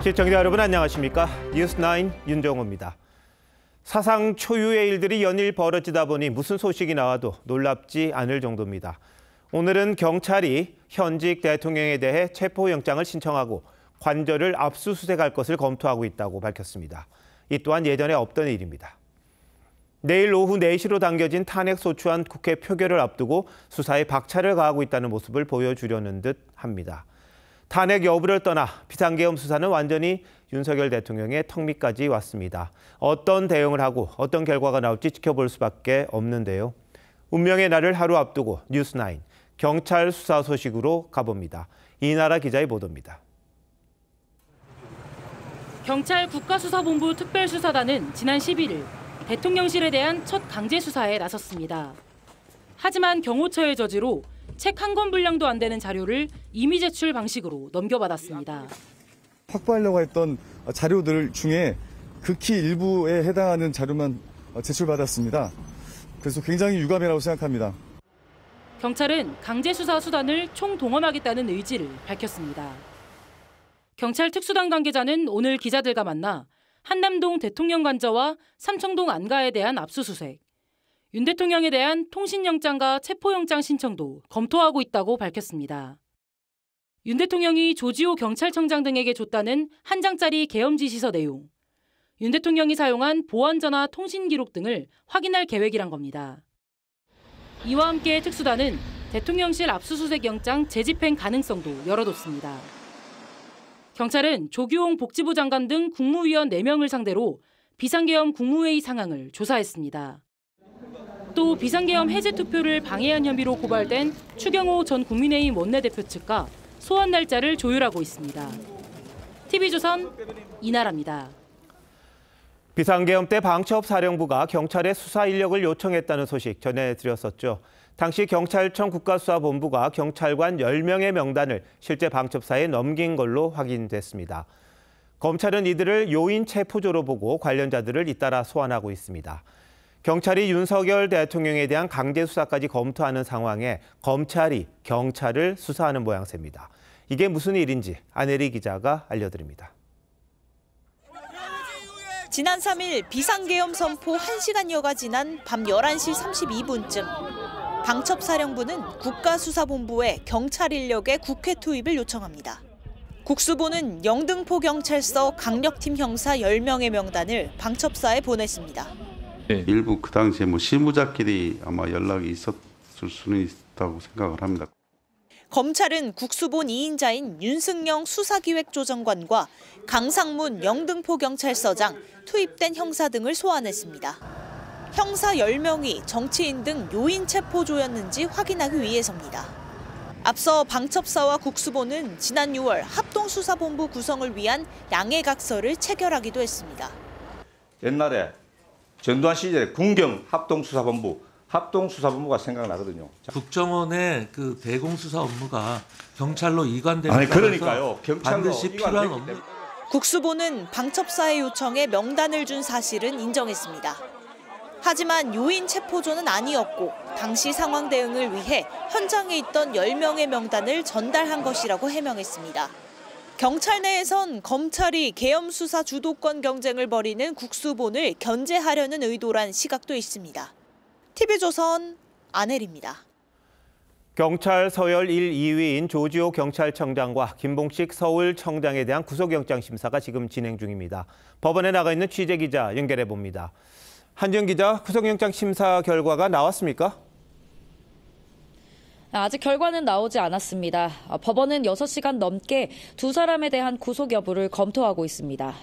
시청자 여러분 안녕하십니까? 뉴스9 윤정호입니다. 사상 초유의 일들이 연일 벌어지다 보니 무슨 소식이 나와도 놀랍지 않을 정도입니다. 오늘은 경찰이 현직 대통령에 대해 체포영장을 신청하고 관저를 압수수색할 것을 검토하고 있다고 밝혔습니다. 이 또한 예전에 없던 일입니다. 내일 오후 4시로 당겨진 탄핵소추안 국회 표결을 앞두고 수사에 박차를 가하고 있다는 모습을 보여주려는 듯 합니다. 탄핵 여부를 떠나 비상계엄 수사는 완전히 윤석열 대통령의 턱 밑까지 왔습니다. 어떤 대응을 하고 어떤 결과가 나올지 지켜볼 수밖에 없는데요. 운명의 날을 하루 앞두고 뉴스9 경찰 수사 소식으로 가봅니다. 이나라 기자의 보도입니다. 경찰 국가수사본부 특별수사단은 지난 11일 대통령실에 대한 첫 강제 수사에 나섰습니다. 하지만 경호처의 저지로 책 한 권 분량도 안 되는 자료를 임의 제출 방식으로 넘겨받았습니다. 확보하려고 했던 자료들 중에 극히 일부에 해당하는 자료만 제출받았습니다. 그래서 굉장히 유감이라고 생각합니다. 경찰은 강제 수사 수단을 총동원하겠다는 의지를 밝혔습니다. 경찰 특수단 관계자는 오늘 기자들과 만나 한남동 대통령 관저와 삼청동 안가에 대한 압수수색, 윤 대통령에 대한 통신영장과 체포영장 신청도 검토하고 있다고 밝혔습니다. 윤 대통령이 조지호 경찰청장 등에게 줬다는 한 장짜리 계엄 지시서 내용, 윤 대통령이 사용한 보안전화 통신 기록 등을 확인할 계획이란 겁니다. 이와 함께 특수단은 대통령실 압수수색 영장 재집행 가능성도 열어뒀습니다. 경찰은 조규홍 복지부 장관 등 국무위원 4명을 상대로 비상계엄 국무회의 상황을 조사했습니다. 또 비상계엄 해제 투표를 방해한 혐의로 고발된 추경호 전 국민의힘 원내대표 측과 소환 날짜를 조율하고 있습니다. TV조선 이나라입니다. 비상계엄 때 방첩사령부가 경찰에 수사 인력을 요청했다는 소식 전해드렸었죠. 당시 경찰청 국가수사본부가 경찰관 10명의 명단을 실제 방첩사에 넘긴 걸로 확인됐습니다. 검찰은 이들을 요인 체포조로 보고 관련자들을 잇따라 소환하고 있습니다. 경찰이 윤석열 대통령에 대한 강제 수사까지 검토하는 상황에 검찰이 경찰을 수사하는 모양새입니다. 이게 무슨 일인지 안혜리 기자가 알려드립니다. 지난 3일 비상계엄 선포 1시간여가 지난 밤 11시 32분쯤 방첩사령부는 국가수사본부에 경찰 인력의 국회 투입을 요청합니다. 국수본은 영등포경찰서 강력팀 형사 10명의 명단을 방첩사에 보냈습니다. 일부 그 당시에 실무자끼리 아마 연락이 있었을 수는 있다고 생각을 합니다. 검찰은 국수본 2인자인 윤승영 수사기획조정관과 강상문 영등포경찰서장, 투입된 형사 등을 소환했습니다. 형사 10명이 정치인 등 요인 체포조였는지 확인하기 위해서입니다. 앞서 방첩사와 국수본은 지난 6월 합동수사본부 구성을 위한 양해각서를 체결하기도 했습니다. 옛날에 전두환 시절에 군경 합동수사본부가 생각나거든요. 국정원의 그 대공수사 업무가 경찰로 이관되는 아니 그러니까요. 반드시 필요한 업무. 국수본은 방첩사의 요청에 명단을 준 사실은 인정했습니다. 하지만 요인 체포조는 아니었고 당시 상황 대응을 위해 현장에 있던 10명의 명단을 전달한 것이라고 해명했습니다. 경찰 내에선 검찰이 계엄 수사 주도권 경쟁을 벌이는 국수본을 견제하려는 의도란 시각도 있습니다. TV조선 안혜리입니다. 경찰 서열 1, 2위인 조지호 경찰청장과 김봉식 서울청장에 대한 구속영장 심사가 지금 진행 중입니다. 법원에 나가 있는 취재기자 연결해 봅니다. 한지영 기자, 구속영장 심사 결과가 나왔습니까? 아직 결과는 나오지 않았습니다. 법원은 6시간 넘게 두 사람에 대한 구속 여부를 검토하고 있습니다.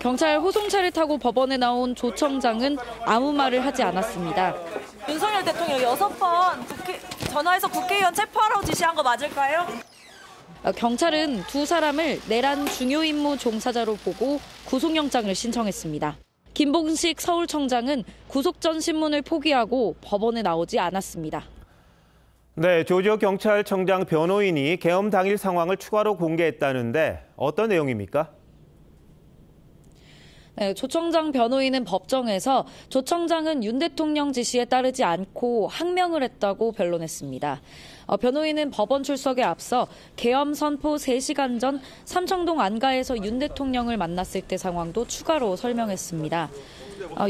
경찰 호송차를 타고 법원에 나온 조 청장은 아무 말을 하지 않았습니다. 윤석열 대통령 6번 전화해서 국회의원 체포하라고 지시한 거 맞을까요? 경찰은 두 사람을 내란 중요 임무 종사자로 보고 구속영장을 신청했습니다. 김봉식 서울청장은 구속 전 신문을 포기하고 법원에 나오지 않았습니다. 네, 조지호 경찰청장 변호인이 계엄 당일 상황을 추가로 공개했다는데 어떤 내용입니까? 네, 조 청장 변호인은 법정에서 조 청장은 윤 대통령 지시에 따르지 않고 항명을 했다고 변론했습니다. 변호인은 법원 출석에 앞서 계엄 선포 3시간 전 삼청동 안가에서 윤 대통령을 만났을 때 상황도 추가로 설명했습니다.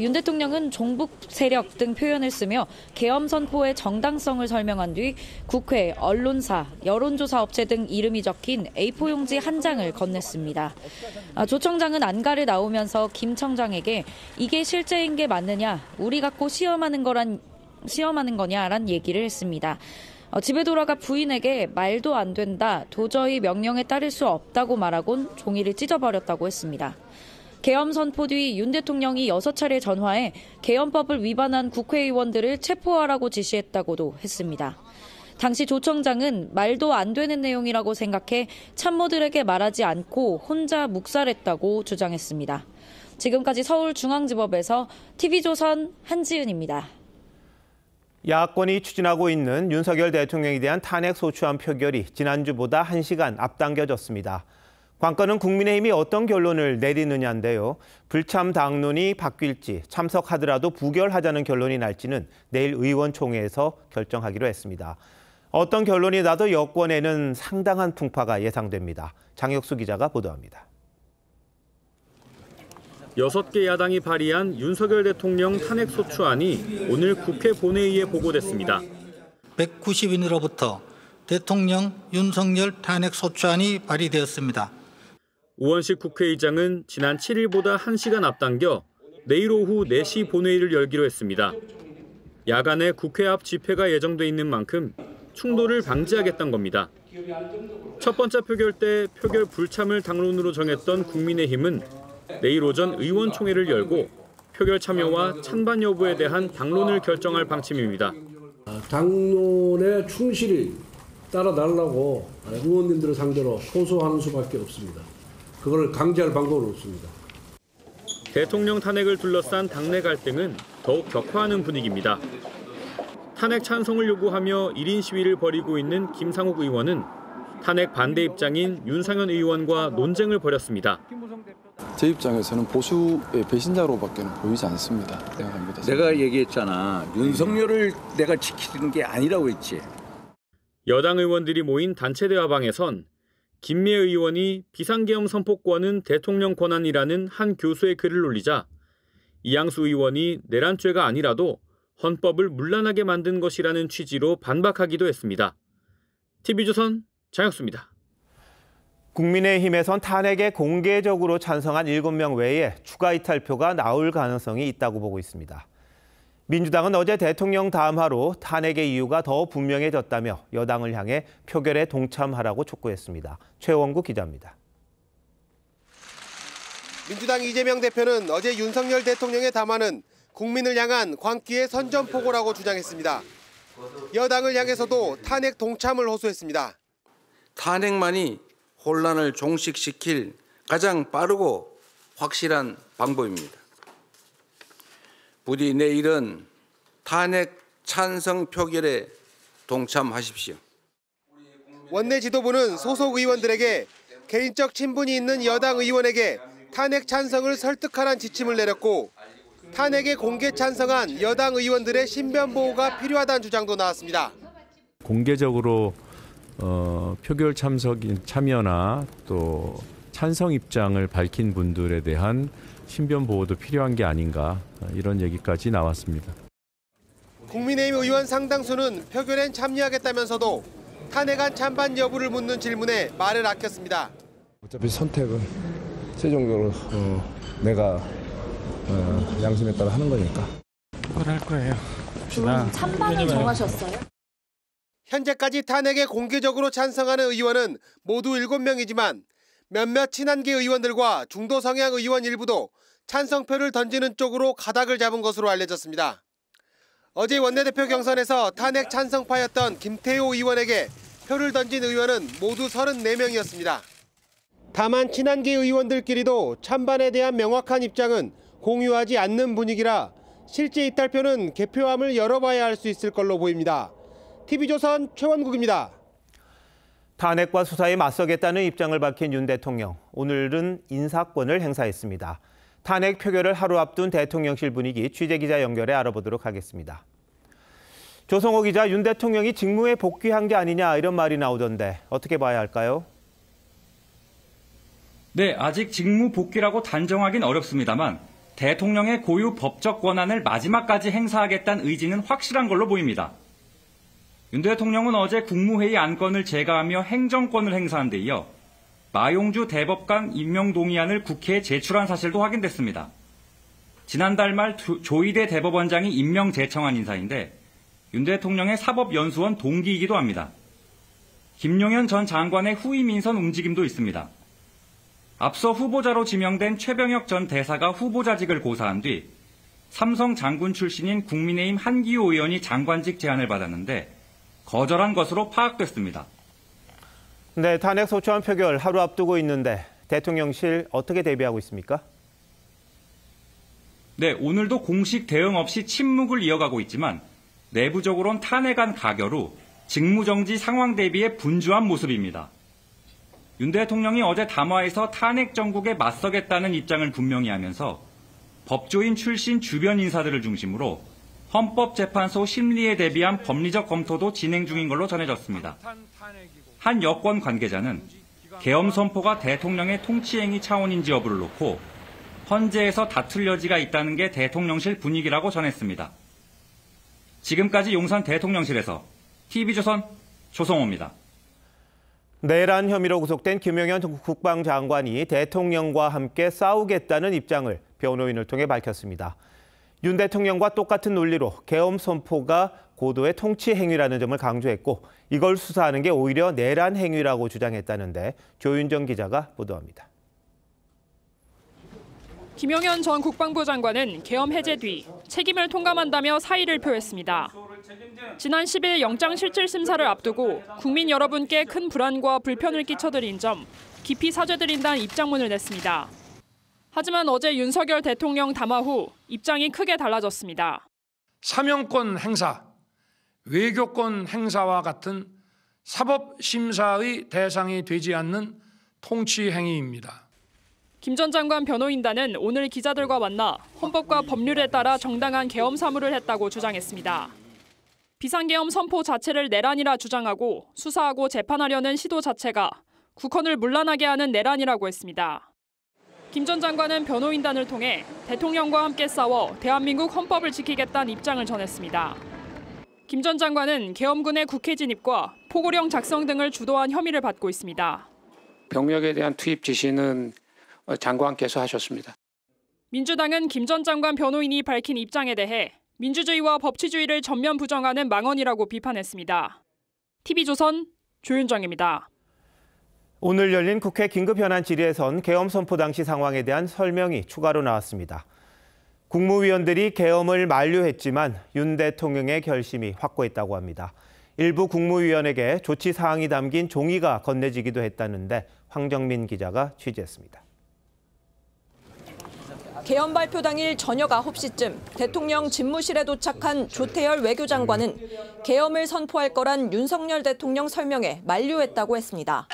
윤 대통령은 종북 세력 등 표현을 쓰며 계엄 선포의 정당성을 설명한 뒤 국회, 언론사, 여론조사 업체 등 이름이 적힌 A4 용지 한 장을 건넸습니다. 조 청장은 안가를 나오면서 김 청장에게 이게 실제인 게 맞느냐, 우리 갖고 시험하는 거냐란 얘기를 했습니다. 집에 돌아가 부인에게 말도 안 된다, 도저히 명령에 따를 수 없다고 말하곤 종이를 찢어버렸다고 했습니다. 계엄 선포 뒤 윤 대통령이 6차례 전화해 계엄법을 위반한 국회의원들을 체포하라고 지시했다고도 했습니다. 당시 조 청장은 말도 안 되는 내용이라고 생각해 참모들에게 말하지 않고 혼자 묵살했다고 주장했습니다. 지금까지 서울중앙지법에서 TV조선 한지은입니다. 야권이 추진하고 있는 윤석열 대통령에 대한 탄핵 소추안 표결이 지난주보다 1시간 앞당겨졌습니다. 관건은 국민의힘이 어떤 결론을 내리느냐인데요. 불참 당론이 바뀔지, 참석하더라도 부결하자는 결론이 날지는 내일 의원총회에서 결정하기로 했습니다. 어떤 결론이 나도 여권에는 상당한 풍파가 예상됩니다. 장혁수 기자가 보도합니다. 6개 야당이 발의한 윤석열 대통령 탄핵소추안이 오늘 국회 본회의에 보고됐습니다. 190인으로부터 대통령 윤석열 탄핵소추안이 발의되었습니다. 우원식 국회의장은 지난 7일보다 1시간 앞당겨 내일 오후 4시 본회의를 열기로 했습니다. 야간에 국회 앞 집회가 예정돼 있는 만큼 충돌을 방지하겠다는 겁니다. 첫 번째 표결 때 표결 불참을 당론으로 정했던 국민의힘은 내일 오전 의원총회를 열고 표결 참여와 찬반 여부에 대한 당론을 결정할 방침입니다. 당론에 충실히 따라달라고 의원님들을 상대로 호소하는 수밖에 없습니다. 그걸 강제할 방법은 없습니다. 대통령 탄핵을 둘러싼 당내 갈등은 더욱 격화하는 분위기입니다. 탄핵 찬성을 요구하며 1인 시위를 벌이고 있는 김상욱 의원은 탄핵 반대 입장인 윤상현 의원과 논쟁을 벌였습니다. 제 입장에서는 보수의 배신자로밖에 보이지 않습니다. 생각합니다. 내가 얘기했잖아. 윤석열을 내가 지키는 게 아니라고 했지. 여당 의원들이 모인 단체 대화방에선 김미애 의원이 비상계엄 선포권은 대통령 권한이라는 한 교수의 글을 올리자 이양수 의원이 내란죄가 아니라도 헌법을 문란하게 만든 것이라는 취지로 반박하기도 했습니다. TV조선 장혁수입니다. 국민의힘에선 탄핵에 공개적으로 찬성한 7명 외에 추가 이탈표가 나올 가능성이 있다고 보고 있습니다. 민주당은 어제 대통령 담화로 탄핵의 이유가 더 분명해졌다며 여당을 향해 표결에 동참하라고 촉구했습니다. 최원구 기자입니다. 민주당 이재명 대표는 어제 윤석열 대통령의 담화는 국민을 향한 광기의 선전포고라고 주장했습니다. 여당을 향해서도 탄핵 동참을 호소했습니다. 탄핵만이 혼란을 종식시킬 가장 빠르고 확실한 방법입니다. 부디 내일은 탄핵 찬성 표결에 동참하십시오. 원내 지도부는 소속 의원들에게 개인적 친분이 있는 여당 의원에게 탄핵 찬성을 설득하라는 지침을 내렸고 탄핵에 공개 찬성한 여당 의원들의 신변 보호가 필요하다는 주장도 나왔습니다. 공개적으로 표결 참여나 또 찬성 입장을 밝힌 분들에 대한 신변 보호도 필요한 게 아닌가, 이런 얘기까지 나왔습니다. 국민의힘 의원 상당수는 표결엔 참여하겠다면서도 탄핵안 찬반 여부를 묻는 질문에 말을 아꼈습니다. 어차피 선택은 최종적으로 내가 양심에 따라 하는 거니까. 그걸 할 거예요. 그럼 찬반을 정하셨어요? 현재까지 탄핵에 공개적으로 찬성하는 의원은 모두 7명이지만 몇몇 친한계 의원들과 중도 성향 의원 일부도 찬성표를 던지는 쪽으로 가닥을 잡은 것으로 알려졌습니다. 어제 원내대표 경선에서 탄핵 찬성파였던 김태호 의원에게 표를 던진 의원은 모두 34명이었습니다. 다만 친한계 의원들끼리도 찬반에 대한 명확한 입장은 공유하지 않는 분위기라 실제 이탈표는 개표함을 열어봐야 할 수 있을 걸로 보입니다. TV조선 최원국입니다. 탄핵과 수사에 맞서겠다는 입장을 밝힌 윤 대통령. 오늘은 인사권을 행사했습니다. 탄핵 표결을 하루 앞둔 대통령실 분위기 취재기자 연결해 알아보도록 하겠습니다. 조성호 기자, 윤 대통령이 직무에 복귀한 게 아니냐 이런 말이 나오던데 어떻게 봐야 할까요? 네, 아직 직무 복귀라고 단정하긴 어렵습니다만 대통령의 고유 법적 권한을 마지막까지 행사하겠다는 의지는 확실한 걸로 보입니다. 윤 대통령은 어제 국무회의 안건을 제거하며 행정권을 행사한 데 이어 마용주 대법관 임명 동의안을 국회에 제출한 사실도 확인됐습니다. 지난달 말 조희대 대법원장이 임명 제청한 인사인데 윤 대통령의 사법연수원 동기이기도 합니다. 김용현 전 장관의 후임 인선 움직임도 있습니다. 앞서 후보자로 지명된 최병혁 전 대사가 후보자직을 고사한 뒤 삼성 장군 출신인 국민의힘 한기호 의원이 장관직 제안을 받았는데 거절한 것으로 파악됐습니다. 네, 탄핵 소추안 표결 하루 앞두고 있는데 대통령실 어떻게 대비하고 있습니까? 네, 오늘도 공식 대응 없이 침묵을 이어가고 있지만 내부적으로는 탄핵안 가결 후 직무정지 상황 대비에 분주한 모습입니다. 윤 대통령이 어제 담화에서 탄핵 정국에 맞서겠다는 입장을 분명히 하면서 법조인 출신 주변 인사들을 중심으로 헌법재판소 심리에 대비한 법리적 검토도 진행 중인 걸로 전해졌습니다. 한 여권 관계자는 계엄 선포가 대통령의 통치행위 차원인지 여부를 놓고 헌재에서 다툴 여지가 있다는 게 대통령실 분위기라고 전했습니다. 지금까지 용산 대통령실에서 TV조선 조성호입니다. 내란 혐의로 구속된 김용현 국방장관이 대통령과 함께 싸우겠다는 입장을 변호인을 통해 밝혔습니다. 윤 대통령과 똑같은 논리로 계엄 선포가 고도의 통치 행위라는 점을 강조했고 이걸 수사하는 게 오히려 내란 행위라고 주장했다는데 조윤정 기자가 보도합니다. 김용현 전 국방부 장관은 계엄 해제 뒤 책임을 통감한다며 사의를 표했습니다. 지난 10일 영장실질심사를 앞두고 국민 여러분께 큰 불안과 불편을 끼쳐드린 점 깊이 사죄드린다는 입장문을 냈습니다. 하지만 어제 윤석열 대통령 담화 후 입장이 크게 달라졌습니다. 사명권 행사, 외교권 행사와 같은 사법심사의 대상이 되지 않는 통치 행위입니다. 김 전 장관 변호인단은 오늘 기자들과 만나 헌법과 법률에 따라 정당한 계엄 사무를 했다고 주장했습니다. 비상계엄 선포 자체를 내란이라 주장하고 수사하고 재판하려는 시도 자체가 국헌을 문란하게 하는 내란이라고 했습니다. 김 전 장관은 변호인단을 통해 대통령과 함께 싸워 대한민국 헌법을 지키겠다는 입장을 전했습니다. 김 전 장관은 계엄군의 국회 진입과 포고령 작성 등을 주도한 혐의를 받고 있습니다. 병력에 대한 투입 지시는 장관께서 하셨습니다. 민주당은 김 전 장관 변호인이 밝힌 입장에 대해 민주주의와 법치주의를 전면 부정하는 망언이라고 비판했습니다. TV조선 조윤정입니다. 오늘 열린 국회 긴급현안 질의에선 계엄 선포 당시 상황에 대한 설명이 추가로 나왔습니다. 국무위원들이 계엄을 만류했지만 윤 대통령의 결심이 확고했다고 합니다. 일부 국무위원에게 조치 사항이 담긴 종이가 건네지기도 했다는데 황정민 기자가 취재했습니다. 계엄 발표 당일 저녁 9시쯤 대통령 집무실에 도착한 조태열 외교장관은 계엄을 선포할 거란 윤석열 대통령 설명에 만류했다고 했습니다.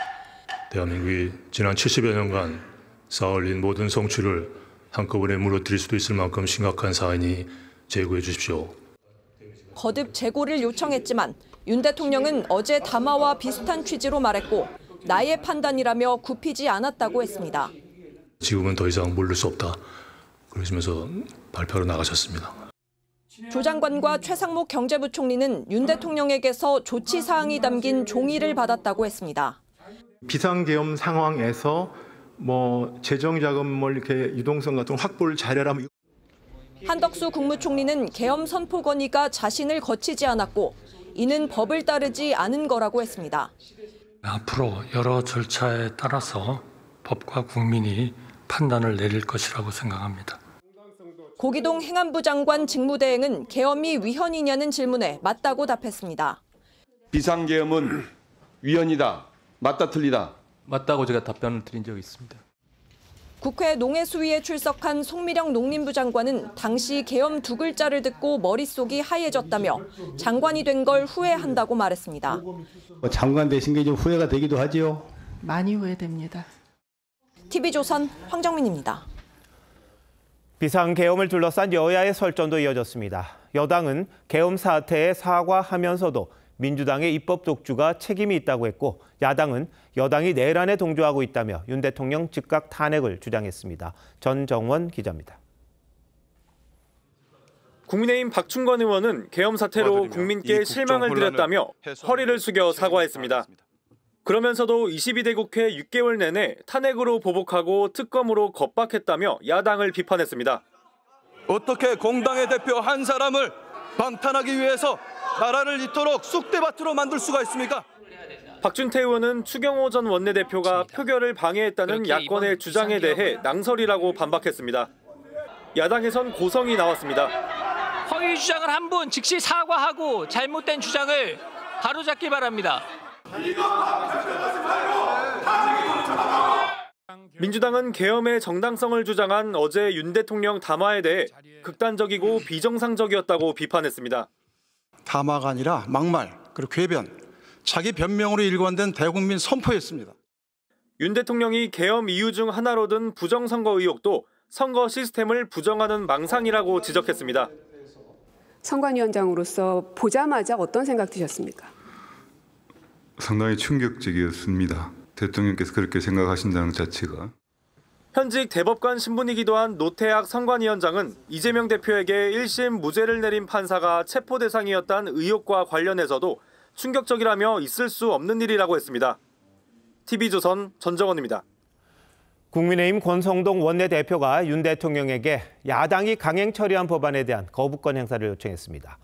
대한민국이 지난 70여 년간 쌓아올린 모든 성취를 한꺼번에 무너뜨릴 수도 있을 만큼 심각한 사안이니 재고해 주십시오. 거듭 재고를 요청했지만 윤 대통령은 어제 담화와 비슷한 취지로 말했고 나의 판단이라며 굽히지 않았다고 했습니다. 지금은 더 이상 모를 수 없다. 그러시면서 발표로 나가셨습니다. 조 장관과 최상목 경제부총리는 윤 대통령에게서 조치 사항이 담긴 종이를 받았다고 했습니다. 비상계엄 상황에서 재정자금 이렇게 유동성 같은 확보를 잘해라. 한덕수 국무총리는 계엄 선포 건의가 자신을 거치지 않았고 이는 법을 따르지 않은 거라고 했습니다. 앞으로 여러 절차에 따라서 법과 국민이 판단을 내릴 것이라고 생각합니다. 고기동 행안부 장관 직무대행은 계엄이 위헌이냐는 질문에 맞다고 답했습니다. 비상계엄은 위헌이다. 맞다 틀리다. 맞다고 제가 답변을 드린 적이 있습니다. 국회 농해수위에 출석한 송미령 농림부 장관은 당시 계엄 두 글자를 듣고 머릿속이 하얘졌다며 장관이 된 걸 후회한다고 말했습니다. 장관 되신 게 좀 후회가 되기도 하지요? 많이 후회됩니다. TV조선 황정민입니다. 비상계엄을 둘러싼 여야의 설전도 이어졌습니다. 여당은 계엄 사태에 사과하면서도 민주당의 입법 독주가 책임이 있다고 했고, 야당은 여당이 내란에 동조하고 있다며 윤 대통령 즉각 탄핵을 주장했습니다. 전정원 기자입니다. 국민의힘 박충건 의원은 계엄 사태로 국민께 실망을 드렸다며 허리를 숙여 사과했습니다. 그러면서도 22대 국회 6개월 내내 탄핵으로 보복하고 특검으로 겁박했다며 야당을 비판했습니다. 어떻게 공당의 대표 한 사람을 방탄하기 위해서 나라를 이토록 쑥대밭으로 만들 수가 있습니까? 박준태 의원은 추경호 전 원내대표가 표결을 방해했다는 야권의 주장에 대해 낭설이라고 반박했습니다. 야당에선 고성이 나왔습니다. 허위 주장을 한 분 즉시 사과하고 잘못된 주장을 바로잡기 바랍니다. 민주당은 계엄의 정당성을 주장한 어제 윤 대통령 담화에 대해 극단적이고 비정상적이었다고 비판했습니다. 담화가 아니라 막말, 그리고 궤변, 자기 변명으로 일관된 대국민 선포였습니다. 윤 대통령이 계엄 이유 중 하나로 든 부정선거 의혹도 선거 시스템을 부정하는 망상이라고 지적했습니다. 선관위원장으로서 보자마자 어떤 생각 드셨습니까? 상당히 충격적이었습니다. 대통령께서 그렇게 생각하신다는 자체가. 현직 대법관 신분이기도 한 노태학 선관위원장은 이재명 대표에게 1심 무죄를 내린 판사가 체포 대상이었다는 의혹과 관련해서도 충격적이라며 있을 수 없는 일이라고 했습니다. TV조선 전정원입니다. 국민의힘 권성동 원내대표가 윤 대통령에게 야당이 강행 처리한 법안에 대한 거부권 행사를 요청했습니다.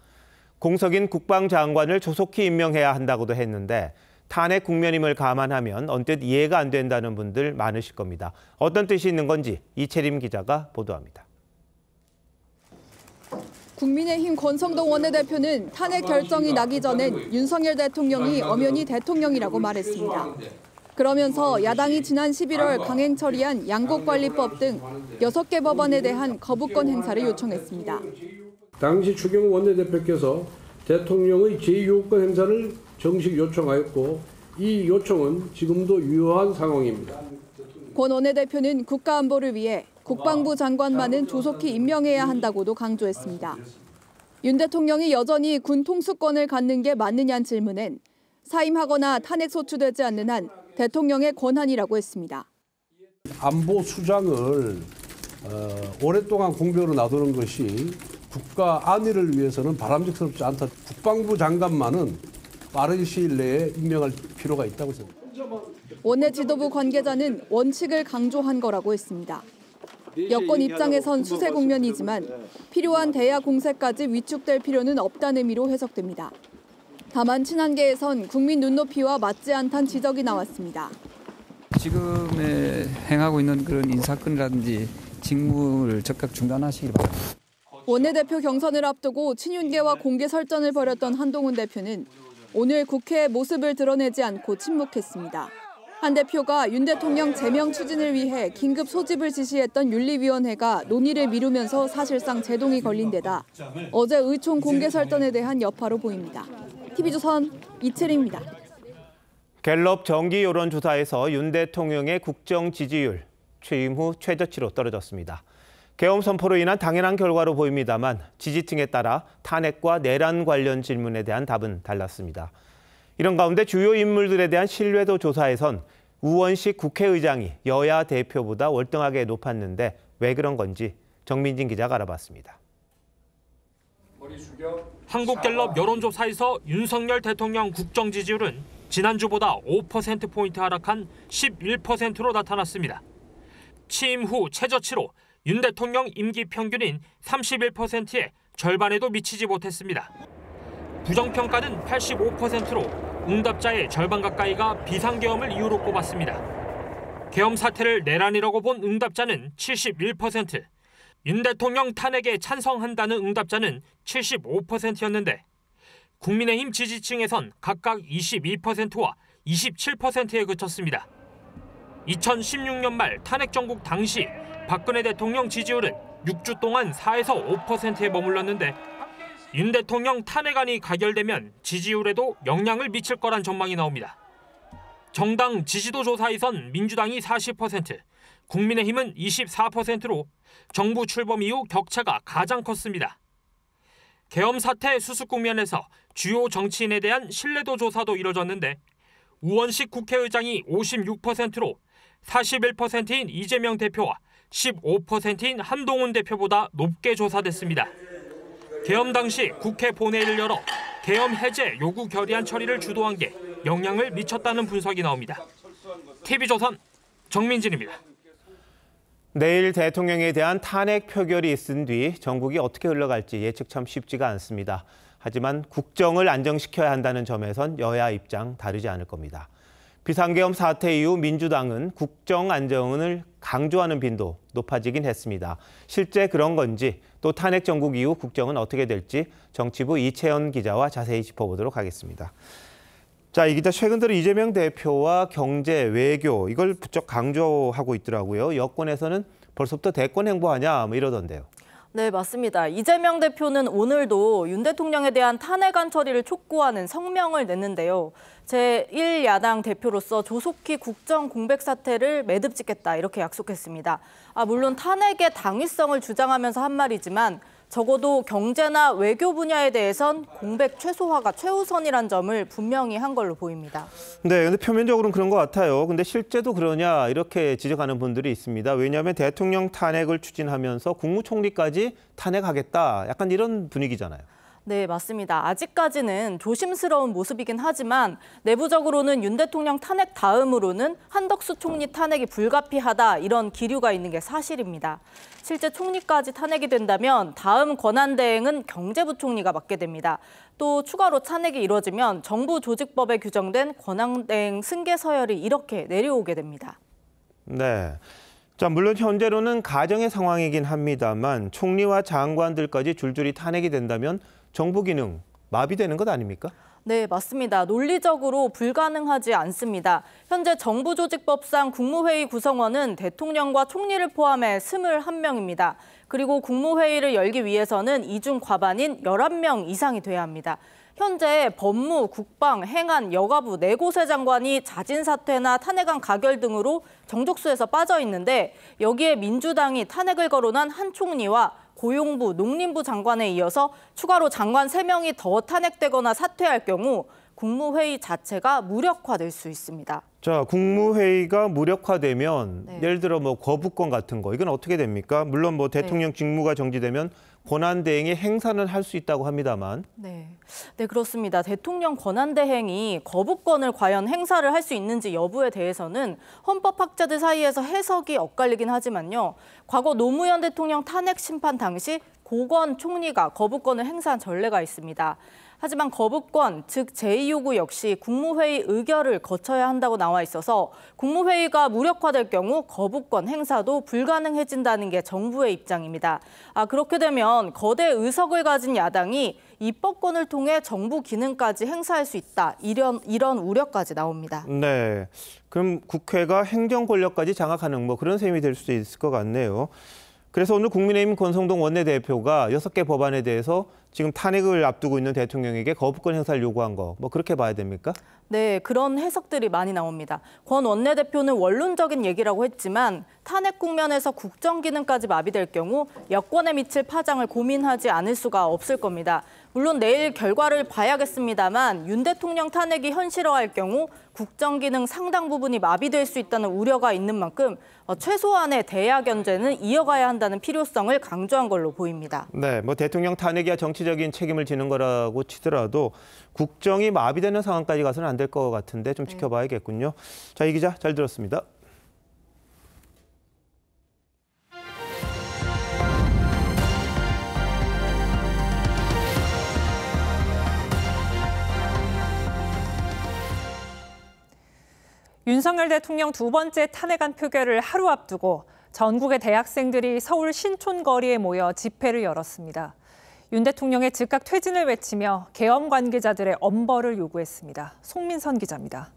공석인 국방장관을 조속히 임명해야 한다고도 했는데 탄핵 국면임을 감안하면 언뜻 이해가 안 된다는 분들 많으실 겁니다. 어떤 뜻이 있는 건지 이채림 기자가 보도합니다. 국민의힘 권성동 원내대표는 탄핵 결정이 나기 전엔 윤석열 대통령이 엄연히 대통령이라고 말했습니다. 그러면서 야당이 지난 11월 강행 처리한 양곡관리법 등 6개 법안에 대한 거부권 행사를 요청했습니다. 당시 추경호 원내대표께서 대통령의 제2요건 행사를 정식 요청하였고 이 요청은 지금도 유효한 상황입니다. 권 원내대표는 국가안보를 위해 국방부 장관만은 조속히 임명해야 한다고도 강조했습니다. 윤 대통령이 여전히 군 통수권을 갖는 게 맞느냐는 질문엔 사임하거나 탄핵 소추되지 않는 한 대통령의 권한이라고 했습니다. 안보 수장을 오랫동안 공백으로 놔두는 것이 국가 안위를 위해서는 바람직스럽지 않다. 국방부 장관만은 빠른 시일 내에 임명할 필요가 있다고 생각합니다. 원내 지도부 관계자는 원칙을 강조한 거라고 했습니다. 여권 입장에선 수세 국면이지만 필요한 대야 공세까지 위축될 필요는 없다는 의미로 해석됩니다. 다만 친한계에선 국민 눈높이와 맞지 않다는 지적이 나왔습니다. 지금에 행하고 있는 그런 인사권이라든지 직무를 즉각 중단하시기 바랍니다. 원내대표 경선을 앞두고 친윤계와 공개 설전을 벌였던 한동훈 대표는 오늘 국회의 모습을 드러내지 않고 침묵했습니다. 한 대표가 윤 대통령 제명 추진을 위해 긴급 소집을 지시했던 윤리위원회가 논의를 미루면서 사실상 제동이 걸린 데다 어제 의총 공개 설전에 대한 여파로 보입니다. TV조선 이채림입니다. 갤럽 정기 여론조사에서 윤 대통령의 국정 지지율 취임 후 최저치로 떨어졌습니다. 계엄 선포로 인한 당연한 결과로 보입니다만 지지층에 따라 탄핵과 내란 관련 질문에 대한 답은 달랐습니다. 이런 가운데 주요 인물들에 대한 신뢰도 조사에선 우원식 국회의장이 여야 대표보다 월등하게 높았는데 왜 그런 건지 정민진 기자가 알아봤습니다. 한국갤럽 여론조사에서 윤석열 대통령 국정 지지율은 지난주보다 5%포인트 하락한 11%로 나타났습니다. 취임 후 최저치로 윤 대통령 임기 평균인 31%의 절반에도 미치지 못했습니다. 부정평가는 85%로 응답자의 절반 가까이가 비상계엄을 이유로 꼽았습니다. 계엄 사태를 내란이라고 본 응답자는 71%, 윤 대통령 탄핵에 찬성한다는 응답자는 75%였는데 국민의힘 지지층에선 각각 22%와 27%에 그쳤습니다. 2016년 말 탄핵 정국 당시 박근혜 대통령 지지율은 6주 동안 4에서 5%에 머물렀는데 윤 대통령 탄핵안이 가결되면 지지율에도 영향을 미칠 거란 전망이 나옵니다. 정당 지지도 조사에선 민주당이 40%, 국민의힘은 24%로 정부 출범 이후 격차가 가장 컸습니다. 계엄 사태 수습 국면에서 주요 정치인에 대한 신뢰도 조사도 이뤄졌는데 우원식 국회의장이 56%로 41%인 이재명 대표와 15%인 한동훈 대표보다 높게 조사됐습니다. 계엄 당시 국회 본회의를 열어 계엄 해제 요구 결의안 처리를 주도한 게 영향을 미쳤다는 분석이 나옵니다. TV조선 정민진입니다. 내일 대통령에 대한 탄핵 표결이 있은 뒤 전국이 어떻게 흘러갈지 예측 참 쉽지가 않습니다. 하지만 국정을 안정시켜야 한다는 점에선 여야 입장 다르지 않을 겁니다. 비상계엄 사태 이후 민주당은 국정 안정을 강조하는 빈도 높아지긴 했습니다. 실제 그런 건지 또 탄핵 정국 이후 국정은 어떻게 될지 정치부 이채연 기자와 자세히 짚어보도록 하겠습니다. 자, 이 기자 최근 들어 이재명 대표와 경제, 외교 이걸 부쩍 강조하고 있더라고요. 여권에서는 벌써부터 대권 행보하냐 뭐 이러던데요. 네, 맞습니다. 이재명 대표는 오늘도 윤 대통령에 대한 탄핵안 처리를 촉구하는 성명을 냈는데요. 제1야당 대표로서 조속히 국정 공백 사태를 매듭짓겠다 이렇게 약속했습니다. 물론 탄핵의 당위성을 주장하면서 한 말이지만 적어도 경제나 외교 분야에 대해선 공백 최소화가 최우선이란 점을 분명히 한 걸로 보입니다. 네, 근데 표면적으로는 그런 것 같아요. 근데 실제도 그러냐 이렇게 지적하는 분들이 있습니다. 왜냐하면 대통령 탄핵을 추진하면서 국무총리까지 탄핵하겠다. 약간 이런 분위기잖아요. 네, 맞습니다. 아직까지는 조심스러운 모습이긴 하지만 내부적으로는 윤 대통령 탄핵 다음으로는 한덕수 총리 탄핵이 불가피하다 이런 기류가 있는 게 사실입니다. 실제 총리까지 탄핵이 된다면 다음 권한대행은 경제부총리가 맡게 됩니다. 또 추가로 탄핵이 이뤄지면 정부 조직법에 규정된 권한대행 승계 서열이 이렇게 내려오게 됩니다. 네. 자, 물론 현재로는 가정의 상황이긴 합니다만 총리와 장관들까지 줄줄이 탄핵이 된다면 정부 기능 마비되는 것 아닙니까? 네, 맞습니다. 논리적으로 불가능하지 않습니다. 현재 정부조직법상 국무회의 구성원은 대통령과 총리를 포함해 21명입니다. 그리고 국무회의를 열기 위해서는 이중 과반인 11명 이상이 돼야 합니다. 현재 법무, 국방, 행안, 여가부 4곳의 장관이 자진 사퇴나 탄핵안 가결 등으로 정족수에서 빠져 있는데 여기에 민주당이 탄핵을 거론한 한 총리와 고용부, 농림부 장관에 이어서 추가로 장관 3명이 더 탄핵되거나 사퇴할 경우 국무회의 자체가 무력화될 수 있습니다. 자, 국무회의가 무력화되면 예를 들어 뭐 거부권 같은 거 이건 어떻게 됩니까? 물론 뭐 대통령 직무가 정지되면 권한대행이 행사는 할 수 있다고 합니다만. 네, 그렇습니다. 대통령 권한대행이 거부권을 과연 행사를 할 수 있는지 여부에 대해서는 헌법학자들 사이에서 해석이 엇갈리긴 하지만요. 과거 노무현 대통령 탄핵 심판 당시 고건 총리가 거부권을 행사한 전례가 있습니다. 하지만 거부권, 즉 제2요구 역시 국무회의 의결을 거쳐야 한다고 나와 있어서 국무회의가 무력화될 경우 거부권 행사도 불가능해진다는 게 정부의 입장입니다. 그렇게 되면 거대 의석을 가진 야당이 입법권을 통해 정부 기능까지 행사할 수 있다. 이런 우려까지 나옵니다. 네, 그럼 국회가 행정 권력까지 장악하는 뭐 그런 셈이 될 수도 있을 것 같네요. 그래서 오늘 국민의힘 권성동 원내대표가 6개 법안에 대해서 지금 탄핵을 앞두고 있는 대통령에게 거부권 행사를 요구한 거, 뭐 그렇게 봐야 됩니까? 네, 그런 해석들이 많이 나옵니다. 권 원내대표는 원론적인 얘기라고 했지만 탄핵 국면에서 국정 기능까지 마비될 경우 여권에 미칠 파장을 고민하지 않을 수가 없을 겁니다. 물론 내일 결과를 봐야겠습니다만 윤 대통령 탄핵이 현실화할 경우 국정 기능 상당 부분이 마비될 수 있다는 우려가 있는 만큼 최소한의 대야 견제는 이어가야 한다는 필요성을 강조한 걸로 보입니다. 네, 뭐 대통령 탄핵이야 정치적인 책임을 지는 거라고 치더라도 국정이 마비되는 상황까지 가서는 안 될 것 같은데 좀 지켜봐야겠군요. 자, 이 기자 잘 들었습니다. 윤석열 대통령 두 번째 탄핵안 표결을 하루 앞두고 전국의 대학생들이 서울 신촌 거리에 모여 집회를 열었습니다. 윤 대통령의 즉각 퇴진을 외치며 계엄 관계자들의 엄벌을 요구했습니다. 송민선 기자입니다.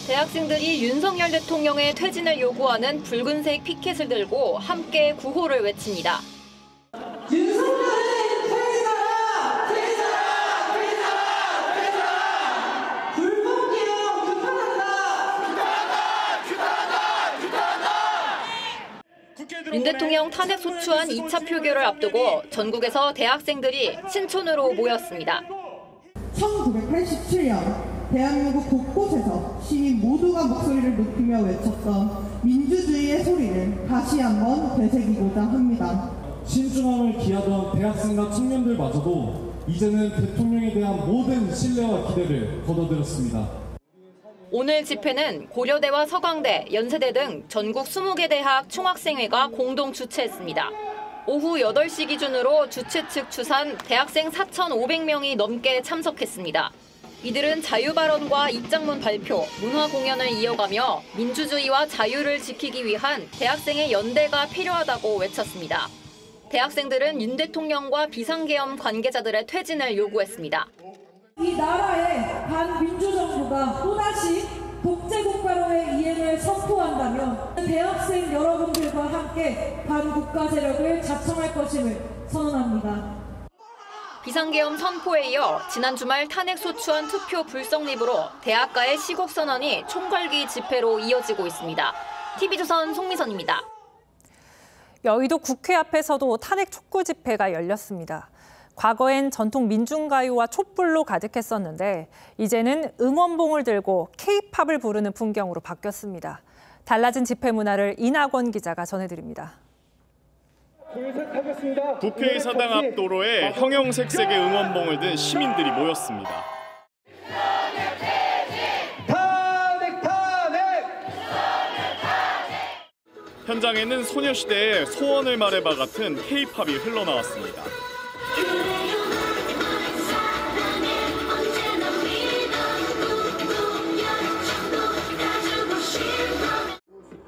대학생들이 윤석열 대통령의 퇴진을 요구하는 붉은색 피켓을 들고 함께 구호를 외칩니다. 대통령 탄핵 소추안 2차 표결을 앞두고 전국에서 대학생들이 신촌으로 모였습니다. 1987년 대한민국 곳곳에서 시민 모두가 목소리를 높이며 외쳤던 민주주의의 소리를 다시 한번 되새기고자 합니다. 신중함을 기하던 대학생과 청년들마저도 이제는 대통령에 대한 모든 신뢰와 기대를 거둬들였습니다. 오늘 집회는 고려대와 서강대, 연세대 등 전국 20개 대학 총학생회가 공동 주최했습니다. 오후 8시 기준으로 주최 측 추산 대학생 4,500명이 넘게 참석했습니다. 이들은 자유발언과 입장문 발표, 문화 공연을 이어가며 민주주의와 자유를 지키기 위한 대학생의 연대가 필요하다고 외쳤습니다. 대학생들은 윤 대통령과 비상계엄 관계자들의 퇴진을 요구했습니다. 이 나라의 반민주정부가 또다시 독재국가로의 이행을 선포한다면 대학생 여러분들과 함께 반국가 세력을 자청할 것임을 선언합니다. 비상계엄 선포에 이어 지난 주말 탄핵 소추안 투표 불성립으로 대학가의 시국 선언이 총궐기 집회로 이어지고 있습니다. TV조선 송미선입니다. 여의도 국회 앞에서도 탄핵 촉구 집회가 열렸습니다. 과거엔 전통 민중가요와 촛불로 가득했었는데 이제는 응원봉을 들고 K-팝을 부르는 풍경으로 바뀌었습니다. 달라진 집회 문화를 이낙원 기자가 전해드립니다. 국회의사당 앞 도로에 형형색색의 응원봉을 든 시민들이 모였습니다. 현장에는 소녀시대의 소원을 말해봐 같은 K-팝이 흘러나왔습니다.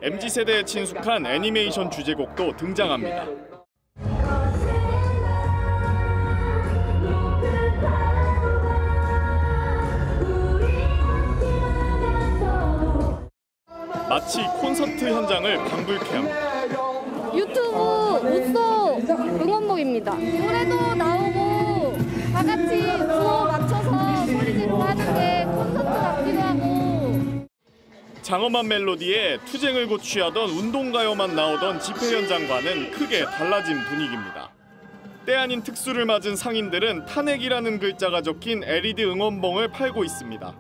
MZ세대에 친숙한 애니메이션 주제곡도 등장합니다. 마치 콘서트 현장을 방불케 합니다. 유튜브 우소 응원봉입니다. 노래도 나오고 다 같이 구호 맞춰서 소리 지르고 하는 게 콘서트 같기도 하고. 장엄한 멜로디에 투쟁을 고취하던 운동가요만 나오던 집회 현장과는 크게 달라진 분위기입니다. 때 아닌 특수를 맞은 상인들은 탄핵이라는 글자가 적힌 LED 응원봉을 팔고 있습니다.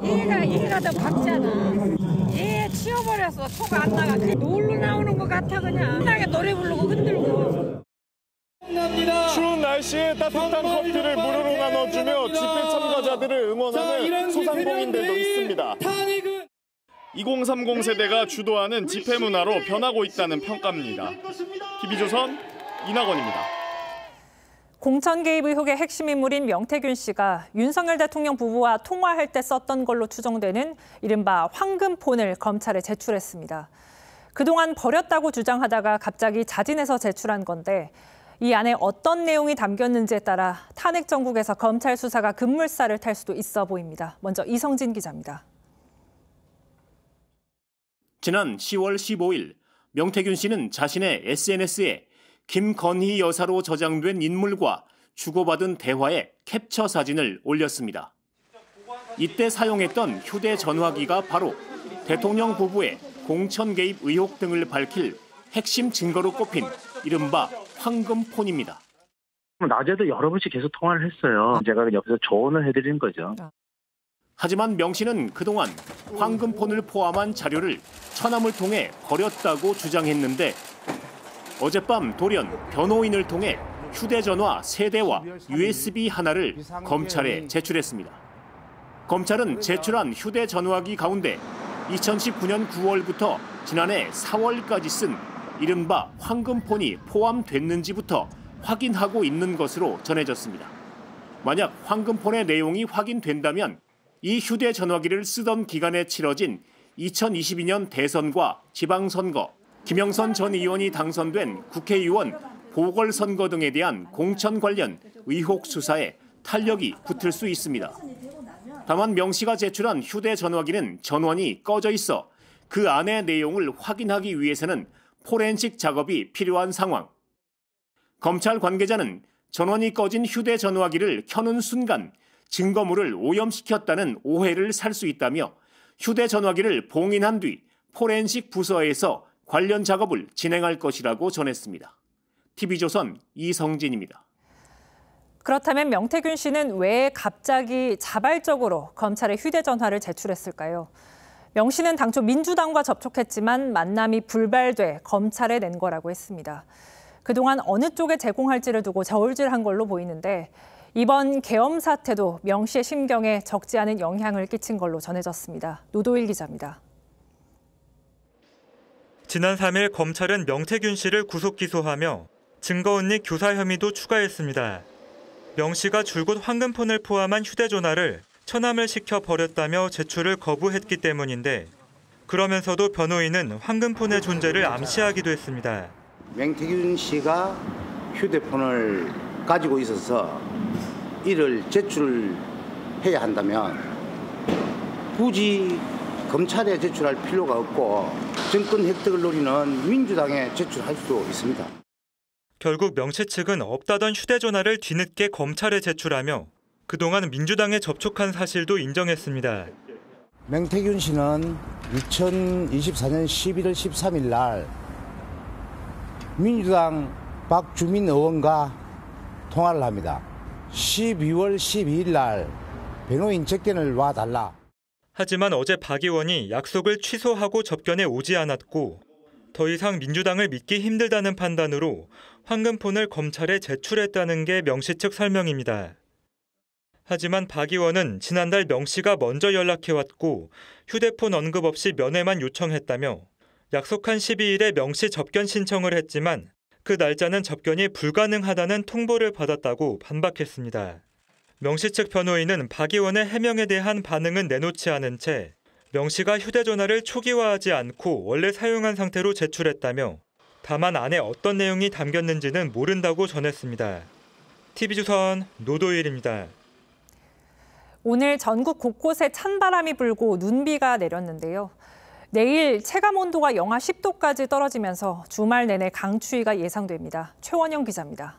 얘가 더 박잖아. 얘 치워버려서 소가 안 나가. 놀러 나오는 것 같아 그냥. 신나게 노래 부르고 흔들고. 추운 날씨에 따뜻한 커피를 무료로 나눠주며 집회 참가자들을 응원하는 소상공인들도 있습니다. 2030 세대가 주도하는 집회 문화로 변하고 있다는 평가입니다. TV조선 이낙원입니다. 공천 개입 의혹의 핵심 인물인 명태균 씨가 윤석열 대통령 부부와 통화할 때 썼던 걸로 추정되는 이른바 황금폰을 검찰에 제출했습니다. 그동안 버렸다고 주장하다가 갑자기 자진해서 제출한 건데 이 안에 어떤 내용이 담겼는지에 따라 탄핵 정국에서 검찰 수사가 급물살을 탈 수도 있어 보입니다. 먼저 이성진 기자입니다. 지난 10월 15일 명태균 씨는 자신의 SNS에 김건희 여사로 저장된 인물과 주고받은 대화의 캡처 사진을 올렸습니다. 이때 사용했던 휴대전화기가 바로 대통령 부부의 공천 개입 의혹 등을 밝힐 핵심 증거로 꼽힌 이른바 황금폰입니다. 낮에도 여러 번씩 계속 통화를 했어요. 제가 옆에서 조언을 해드리는 거죠. 하지만 명 씨는 그동안 황금폰을 포함한 자료를 처남을 통해 버렸다고 주장했는데 어젯밤 돌연 변호인을 통해 휴대전화 3대와 USB 하나를 검찰에 제출했습니다. 검찰은 제출한 휴대전화기 가운데 2019년 9월부터 지난해 4월까지 쓴 이른바 황금폰이 포함됐는지부터 확인하고 있는 것으로 전해졌습니다. 만약 황금폰의 내용이 확인된다면 이 휴대전화기를 쓰던 기간에 치러진 2022년 대선과 지방선거, 김영선 전 의원이 당선된 국회의원 보궐선거 등에 대한 공천 관련 의혹 수사에 탄력이 붙을 수 있습니다. 다만 명 씨가 제출한 휴대전화기는 전원이 꺼져 있어 그 안의 내용을 확인하기 위해서는 포렌식 작업이 필요한 상황. 검찰 관계자는 전원이 꺼진 휴대전화기를 켜는 순간 증거물을 오염시켰다는 오해를 살 수 있다며 휴대전화기를 봉인한 뒤 포렌식 부서에서 관련 작업을 진행할 것이라고 전했습니다. TV조선 이성진입니다. 그렇다면 명태균 씨는 왜 갑자기 자발적으로 검찰에 휴대전화를 제출했을까요? 명 씨는 당초 민주당과 접촉했지만 만남이 불발돼 검찰에 낸 거라고 했습니다. 그동안 어느 쪽에 제공할지를 두고 저울질한 걸로 보이는데 이번 계엄 사태도 명 씨의 심경에 적지 않은 영향을 끼친 걸로 전해졌습니다. 노도일 기자입니다. 지난 3일 검찰은 명태균 씨를 구속 기소하며 증거은닉 교사 혐의도 추가했습니다. 명 씨가 줄곧 황금폰을 포함한 휴대전화를 처남을 시켜 버렸다며 제출을 거부했기 때문인데 그러면서도 변호인은 황금폰의 존재를 암시하기도 했습니다. 명태균 씨가 휴대폰을 가지고 있어서 이를 제출해야 한다면 굳이 검찰에 제출할 필요가 없고 정권 획득을 노리는 민주당에 제출할 수도 있습니다. 결국 명 씨 측은 없다던 휴대전화를 뒤늦게 검찰에 제출하며 그동안 민주당에 접촉한 사실도 인정했습니다. 명태균 씨는 2024년 11월 13일 날 민주당 박주민 의원과 통화를 합니다. 12월 12일 날 변호인 접견을 와달라. 하지만 어제 박 의원이 약속을 취소하고 접견에 오지 않았고 더 이상 민주당을 믿기 힘들다는 판단으로 황금폰을 검찰에 제출했다는 게 명 씨 측 설명입니다. 하지만 박 의원은 지난달 명 씨가 먼저 연락해왔고 휴대폰 언급 없이 면회만 요청했다며 약속한 12일에 명 씨 접견 신청을 했지만 그 날짜는 접견이 불가능하다는 통보를 받았다고 반박했습니다. 명 씨 측 변호인은 박 의원의 해명에 대한 반응은 내놓지 않은 채 명 씨가 휴대전화를 초기화하지 않고 원래 사용한 상태로 제출했다며 다만 안에 어떤 내용이 담겼는지는 모른다고 전했습니다. TV조선 노도일입니다. 오늘 전국 곳곳에 찬바람이 불고 눈비가 내렸는데요. 내일 체감온도가 영하 10도까지 떨어지면서 주말 내내 강추위가 예상됩니다. 최원영 기자입니다.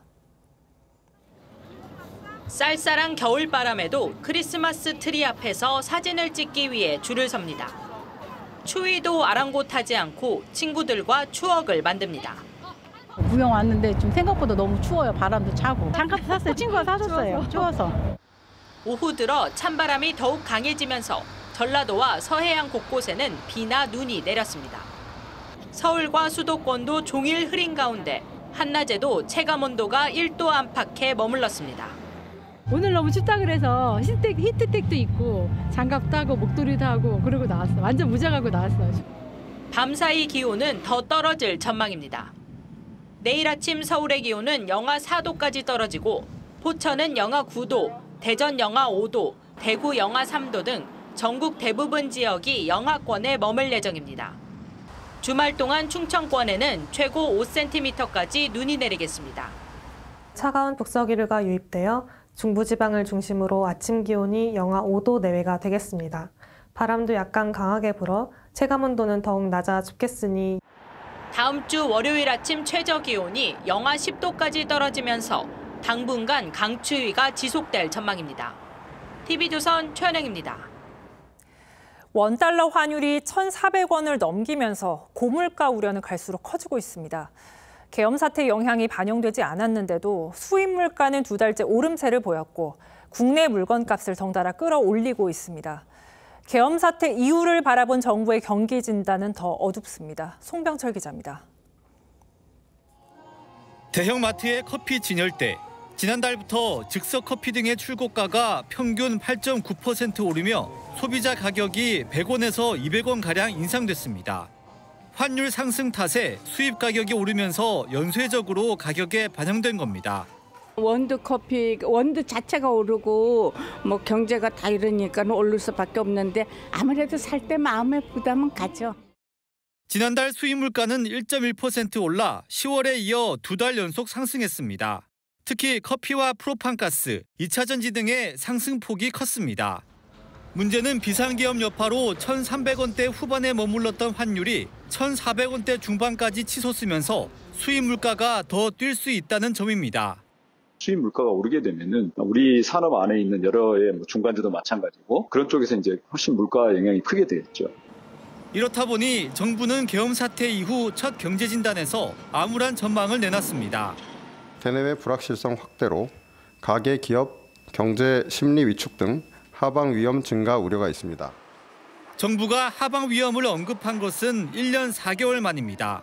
쌀쌀한 겨울바람에도 크리스마스 트리 앞에서 사진을 찍기 위해 줄을 섭니다. 추위도 아랑곳하지 않고 친구들과 추억을 만듭니다. 구경 왔는데 좀 생각보다 너무 추워요. 바람도 차고. 장갑 샀어요. 친구가 사줬어요. 추워서. 오후 들어 찬바람이 더욱 강해지면서 전라도와 서해안 곳곳에는 비나 눈이 내렸습니다. 서울과 수도권도 종일 흐린 가운데 한낮에도 체감온도가 1도 안팎에 머물렀습니다. 오늘 너무 춥다 그래서 히트텍도 입고 장갑도 하고 목도리도 하고 그러고 나왔어요. 완전 무장하고 나왔어요. 밤사이 기온은 더 떨어질 전망입니다. 내일 아침 서울의 기온은 영하 4도까지 떨어지고 포천은 영하 9도, 대전 영하 5도, 대구 영하 3도 등 전국 대부분 지역이 영하권에 머물 예정입니다. 주말 동안 충청권에는 최고 5cm까지 눈이 내리겠습니다. 차가운 북서기류가 유입되어 중부지방을 중심으로 아침 기온이 영하 5도 내외가 되겠습니다. 바람도 약간 강하게 불어 체감온도는 더욱 낮아 춥겠으니 다음 주 월요일 아침 최저 기온이 영하 10도까지 떨어지면서 당분간 강추위가 지속될 전망입니다. TV조선 최연영입니다. 원달러 환율이 1,400원을 넘기면서 고물가 우려는 갈수록 커지고 있습니다. 계엄 사태 영향이 반영되지 않았는데도 수입 물가는 2달째 오름세를 보였고 국내 물건값을 덩달아 끌어올리고 있습니다. 계엄 사태 이후를 바라본 정부의 경기 진단은 더 어둡습니다. 송병철 기자입니다. 대형마트의 커피 진열대. 지난달부터 즉석 커피 등의 출고가가 평균 8.9% 오르며 소비자 가격이 100원에서 200원가량 인상됐습니다. 환율 상승 탓에 수입 가격이 오르면서 연쇄적으로 가격에 반영된 겁니다. 원두 커피, 원두 자체가 오르고 뭐 경제가 다 이러니까 오를 수밖에 없는데 아무래도 살 때 마음의 부담은 가죠. 지난달 수입 물가는 1.1% 올라 10월에 이어 2달 연속 상승했습니다. 특히 커피와 프로판가스, 2차전지 등의 상승폭이 컸습니다. 문제는 비상계엄 여파로 1,300원대 후반에 머물렀던 환율이 1,400원대 중반까지 치솟으면서 수입 물가가 더 뛸 수 있다는 점입니다. 수입 물가가 오르게 되면은 우리 산업 안에 있는 여러의 중간재도 마찬가지고 그런 쪽에서 이제 훨씬 물가 영향이 크게 되겠죠. 이렇다 보니 정부는 계엄 사태 이후 첫 경제진단에서 암울한 전망을 내놨습니다. 대내외 불확실성 확대로 가계, 기업, 경제, 심리 위축 등 하방 위험 증가 우려가 있습니다. 정부가 하방 위험을 언급한 것은 1년 4개월 만입니다.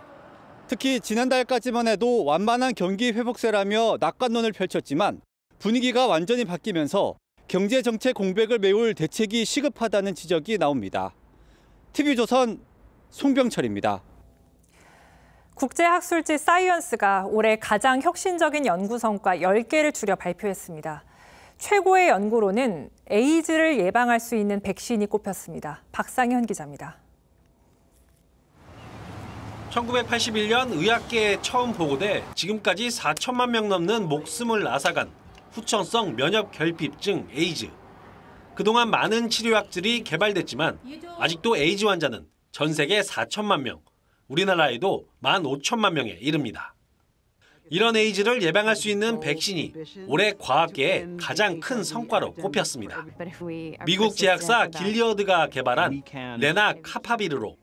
특히 지난달까지만 해도 완만한 경기 회복세라며 낙관론을 펼쳤지만 분위기가 완전히 바뀌면서 경제정책 공백을 메울 대책이 시급하다는 지적이 나옵니다. TV조선 송병철입니다. 국제학술지 사이언스가 올해 가장 혁신적인 연구 성과 10개를 추려 발표했습니다. 최고의 연구로는 에이즈를 예방할 수 있는 백신이 꼽혔습니다. 박상현 기자입니다. 1981년 의학계에 처음 보고돼 지금까지 4천만 명 넘는 목숨을 앗아간 후천성 면역 결핍증 에이즈. 그동안 많은 치료약들이 개발됐지만 아직도 에이즈 환자는 전 세계 4천만 명, 우리나라에도 15,000만 명에 이릅니다. 이런 에이즈를 예방할 수 있는 백신이 올해 과학계의 가장 큰 성과로 꼽혔습니다. 미국 제약사 길리어드가 개발한 레나카파비르로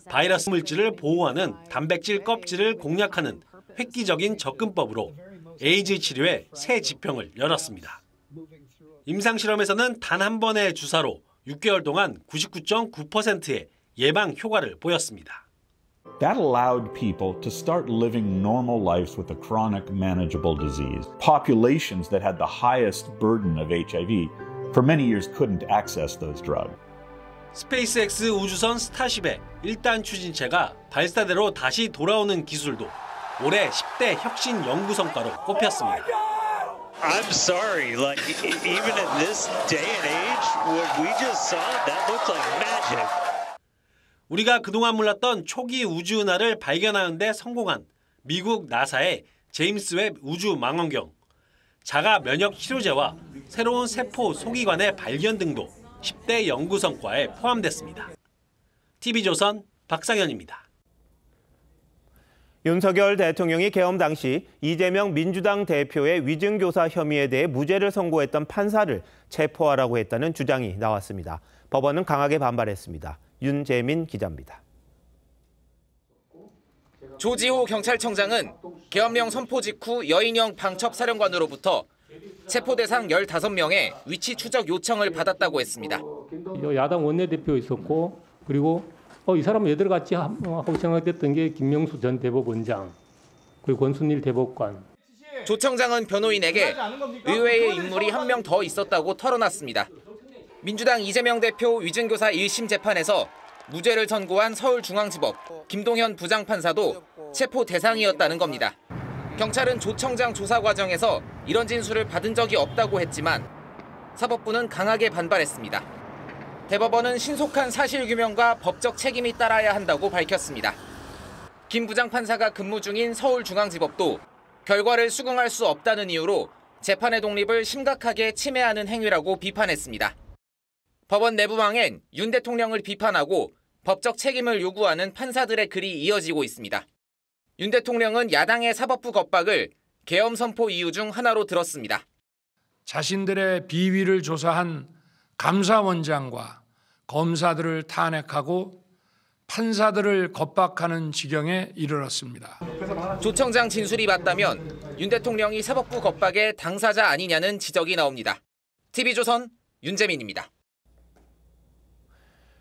바이러스 물질을 보호하는 단백질 껍질을 공략하는 획기적인 접근법으로 에이즈 치료의 새 지평을 열었습니다. 임상실험에서는 단 한 번의 주사로 6개월 동안 99.9%의 예방 효과를 보였습니다. That allowed people to start living normal lives with a chronic manageable disease. Populations that had the highest burden of HIV for many years couldn't access those drugs. 스페이스X 우주선 스타쉽의 1단 추진체가 발사대로 다시 돌아오는 기술도 올해 10대 혁신 연구 성과로 꼽혔습니다. I'm sorry, like even in this day and age, what we just saw, that looked like magic. 우리가 그동안 몰랐던 초기 우주은하를 발견하는 데 성공한 미국 나사의 제임스 웹 우주 망원경, 자가 면역 치료제와 새로운 세포 소기관의 발견 등도 10대 연구 성과에 포함됐습니다. TV조선 박상현입니다. 윤석열 대통령이 계엄 당시 이재명 민주당 대표의 위증교사 혐의에 대해 무죄를 선고했던 판사를 체포하라고 했다는 주장이 나왔습니다. 법원은 강하게 반발했습니다. 윤재민 기자입니다. 조지호 경찰청장은 계엄령 선포 직후 여인영 방첩사령관으로부터 체포 대상 15명의 위치 추적 요청을 받았다고 했습니다. 야당 원내대표 있었고 그리고 이 사람은 왜 들어갔지 하고 생각됐던 게 김명수 전 대법원장 그리고 권순일 대법관. 조 청장은 변호인에게 의외의 인물이 한 명 더 있었다고 털어놨습니다. 민주당 이재명 대표 위증교사 1심 재판에서 무죄를 선고한 서울중앙지법 김동현 부장판사도 체포 대상이었다는 겁니다. 경찰은 조 청장 조사 과정에서 이런 진술을 받은 적이 없다고 했지만 사법부는 강하게 반발했습니다. 대법원은 신속한 사실규명과 법적 책임이 따라야 한다고 밝혔습니다. 김 부장판사가 근무 중인 서울중앙지법도 결과를 수긍할 수 없다는 이유로 재판의 독립을 심각하게 침해하는 행위라고 비판했습니다. 법원 내부망엔 윤 대통령을 비판하고 법적 책임을 요구하는 판사들의 글이 이어지고 있습니다. 윤 대통령은 야당의 사법부 겁박을 계엄 선포 이유 중 하나로 들었습니다. 자신들의 비위를 조사한 감사원장과 검사들을 탄핵하고 판사들을 겁박하는 지경에 이르렀습니다. 조 청장 진술이 맞다면 윤 대통령이 사법부 겁박의 당사자 아니냐는 지적이 나옵니다. TV조선 윤재민입니다.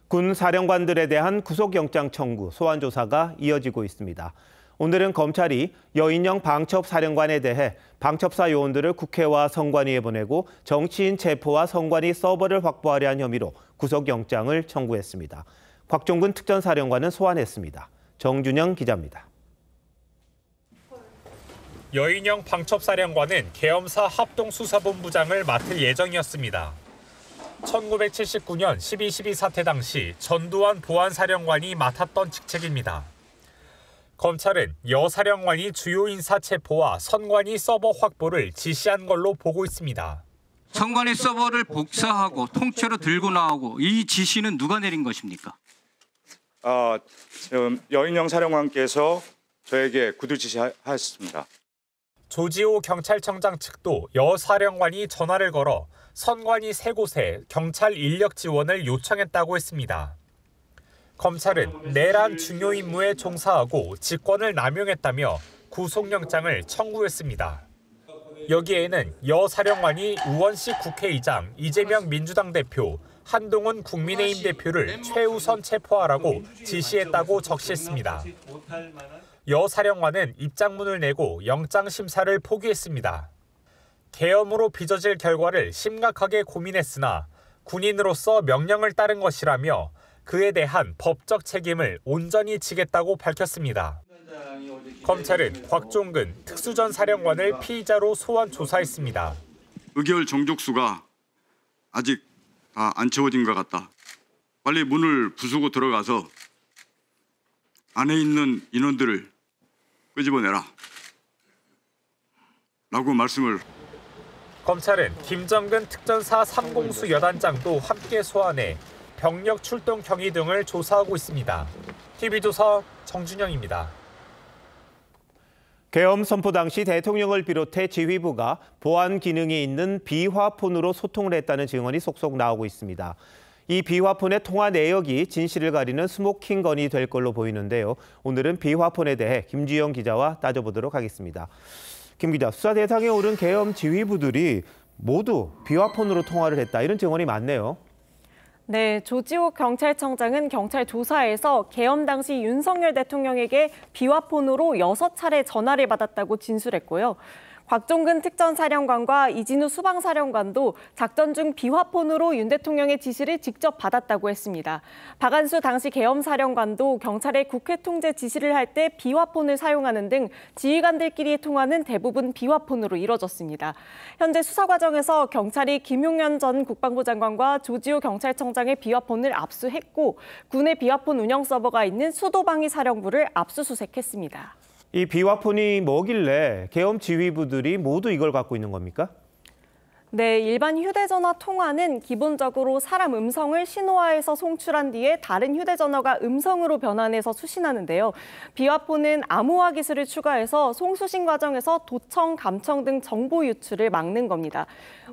군 사령관들에 대한 구속영장 청구, 소환 조사가 이어지고 있습니다. 오늘은 검찰이 여인영 방첩사령관에 대해 방첩사 요원들을 국회와 선관위에 보내고 정치인 체포와 선관위 서버를 확보하려 한 혐의로 구속영장을 청구했습니다. 곽종근 특전사령관은 소환했습니다. 정준영 기자입니다. 여인영 방첩사령관은 계엄사 합동수사본부장을 맡을 예정이었습니다. 1979년 12.12 사태 당시 전두환 보안사령관이 맡았던 직책입니다. 검찰은 여 사령관이 주요 인사 체포와 선관위 서버 확보를 지시한 걸로 보고 있습니다. 선관위 서버를 복사하고 통째로 들고 나오고 이 지시는 누가 내린 것입니까? 여인영 사령관께서 저에게 구두 지시하였습니다. 조지호 경찰청장 측도 여 사령관이 전화를 걸어 선관위 3곳에 경찰 인력 지원을 요청했다고 했습니다. 검찰은 내란 중요 임무에 종사하고 직권을 남용했다며 구속영장을 청구했습니다. 여기에는 여 사령관이 우원식 국회의장, 이재명 민주당 대표, 한동훈 국민의힘 대표를 최우선 체포하라고 지시했다고 적시했습니다. 여 사령관은 입장문을 내고 영장 심사를 포기했습니다. 계엄으로 빚어질 결과를 심각하게 고민했으나 군인으로서 명령을 따른 것이라며 그에 대한 법적 책임을 온전히 지겠다고 밝혔습니다. 검찰은 곽종근 특수전 사령관을 피의자로 소환 조사했습니다. 의결 정족수가 아직 다 안 채워진 것 같다. 빨리 문을 부수고 들어가서 안에 있는 인원들을 끄집어내라. 라고 말씀을. 검찰은 김정근 특전사 3공수 여단장도 함께 소환해 병력 출동 경위 등을 조사하고 있습니다. TV조선 정준영입니다. 계엄 선포 당시 대통령을 비롯해 지휘부가 보안 기능이 있는 비화폰으로 소통을 했다는 증언이 속속 나오고 있습니다. 이 비화폰의 통화 내역이 진실을 가리는 스모킹 건이 될 걸로 보이는데요. 오늘은 비화폰에 대해 김주영 기자와 따져보도록 하겠습니다. 김 기자, 수사 대상에 오른 계엄 지휘부들이 모두 비화폰으로 통화를 했다, 이런 증언이 많네요. 네, 조지호 경찰청장은 경찰 조사에서 계엄 당시 윤석열 대통령에게 비화폰으로 6차례 전화를 받았다고 진술했고요. 곽종근 특전사령관과 이진우 수방사령관도 작전 중 비화폰으로 윤 대통령의 지시를 직접 받았다고 했습니다. 박안수 당시 계엄사령관도 경찰의 국회 통제 지시를 할 때 비화폰을 사용하는 등 지휘관들끼리 통화는 대부분 비화폰으로 이뤄졌습니다. 현재 수사 과정에서 경찰이 김용현 전 국방부 장관과 조지호 경찰청장의 비화폰을 압수했고 군의 비화폰 운영 서버가 있는 수도방위 사령부를 압수수색했습니다. 이 비화폰이 뭐길래 계엄 지휘부들이 모두 이걸 갖고 있는 겁니까? 네, 일반 휴대전화 통화는 기본적으로 사람 음성을 신호화해서 송출한 뒤에 다른 휴대전화가 음성으로 변환해서 수신하는데요. 비화폰은 암호화 기술을 추가해서 송수신 과정에서 도청, 감청 등 정보 유출을 막는 겁니다.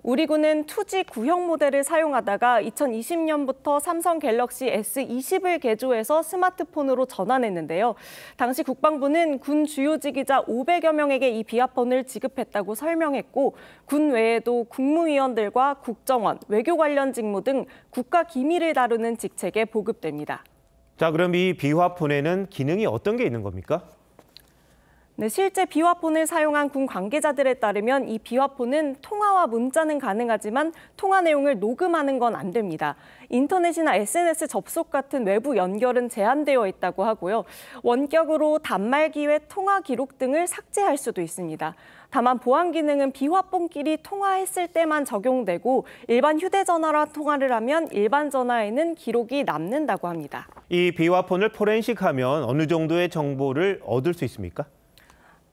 우리 군은 2G 구형 모델을 사용하다가 2020년부터 삼성 갤럭시 S20을 개조해서 스마트폰으로 전환했는데요. 당시 국방부는 군 주요 지휘자 500여 명에게 이 비화폰을 지급했다고 설명했고, 군 외에도 국무위원들과 국정원, 외교 관련 직무 등 국가 기밀을 다루는 직책에 보급됩니다. 자, 그럼 이 비화폰에는 기능이 어떤 게 있는 겁니까? 네, 실제 비화폰을 사용한 군 관계자들에 따르면 이 비화폰은 통화와 문자는 가능하지만 통화 내용을 녹음하는 건 안 됩니다. 인터넷이나 SNS 접속 같은 외부 연결은 제한되어 있다고 하고요. 원격으로 단말기 외 통화 기록 등을 삭제할 수도 있습니다. 다만 보안 기능은 비화폰끼리 통화했을 때만 적용되고 일반 휴대전화라 통화를 하면 일반 전화에는 기록이 남는다고 합니다. 이 비화폰을 포렌식하면 어느 정도의 정보를 얻을 수 있습니까?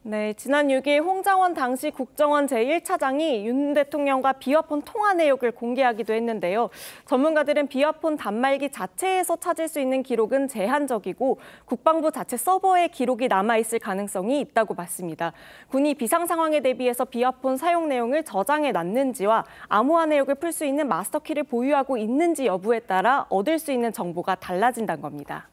네, 지난 6일 홍장원 당시 국정원 제1차장이 윤 대통령과 비화폰 통화 내역을 공개하기도 했는데요. 전문가들은 비화폰 단말기 자체에서 찾을 수 있는 기록은 제한적이고 국방부 자체 서버에 기록이 남아있을 가능성이 있다고 봤습니다. 군이 비상 상황에 대비해서 비화폰 사용 내용을 저장해 놨는지와 암호화 내역을 풀 수 있는 마스터키를 보유하고 있는지 여부에 따라 얻을 수 있는 정보가 달라진다는 겁니다.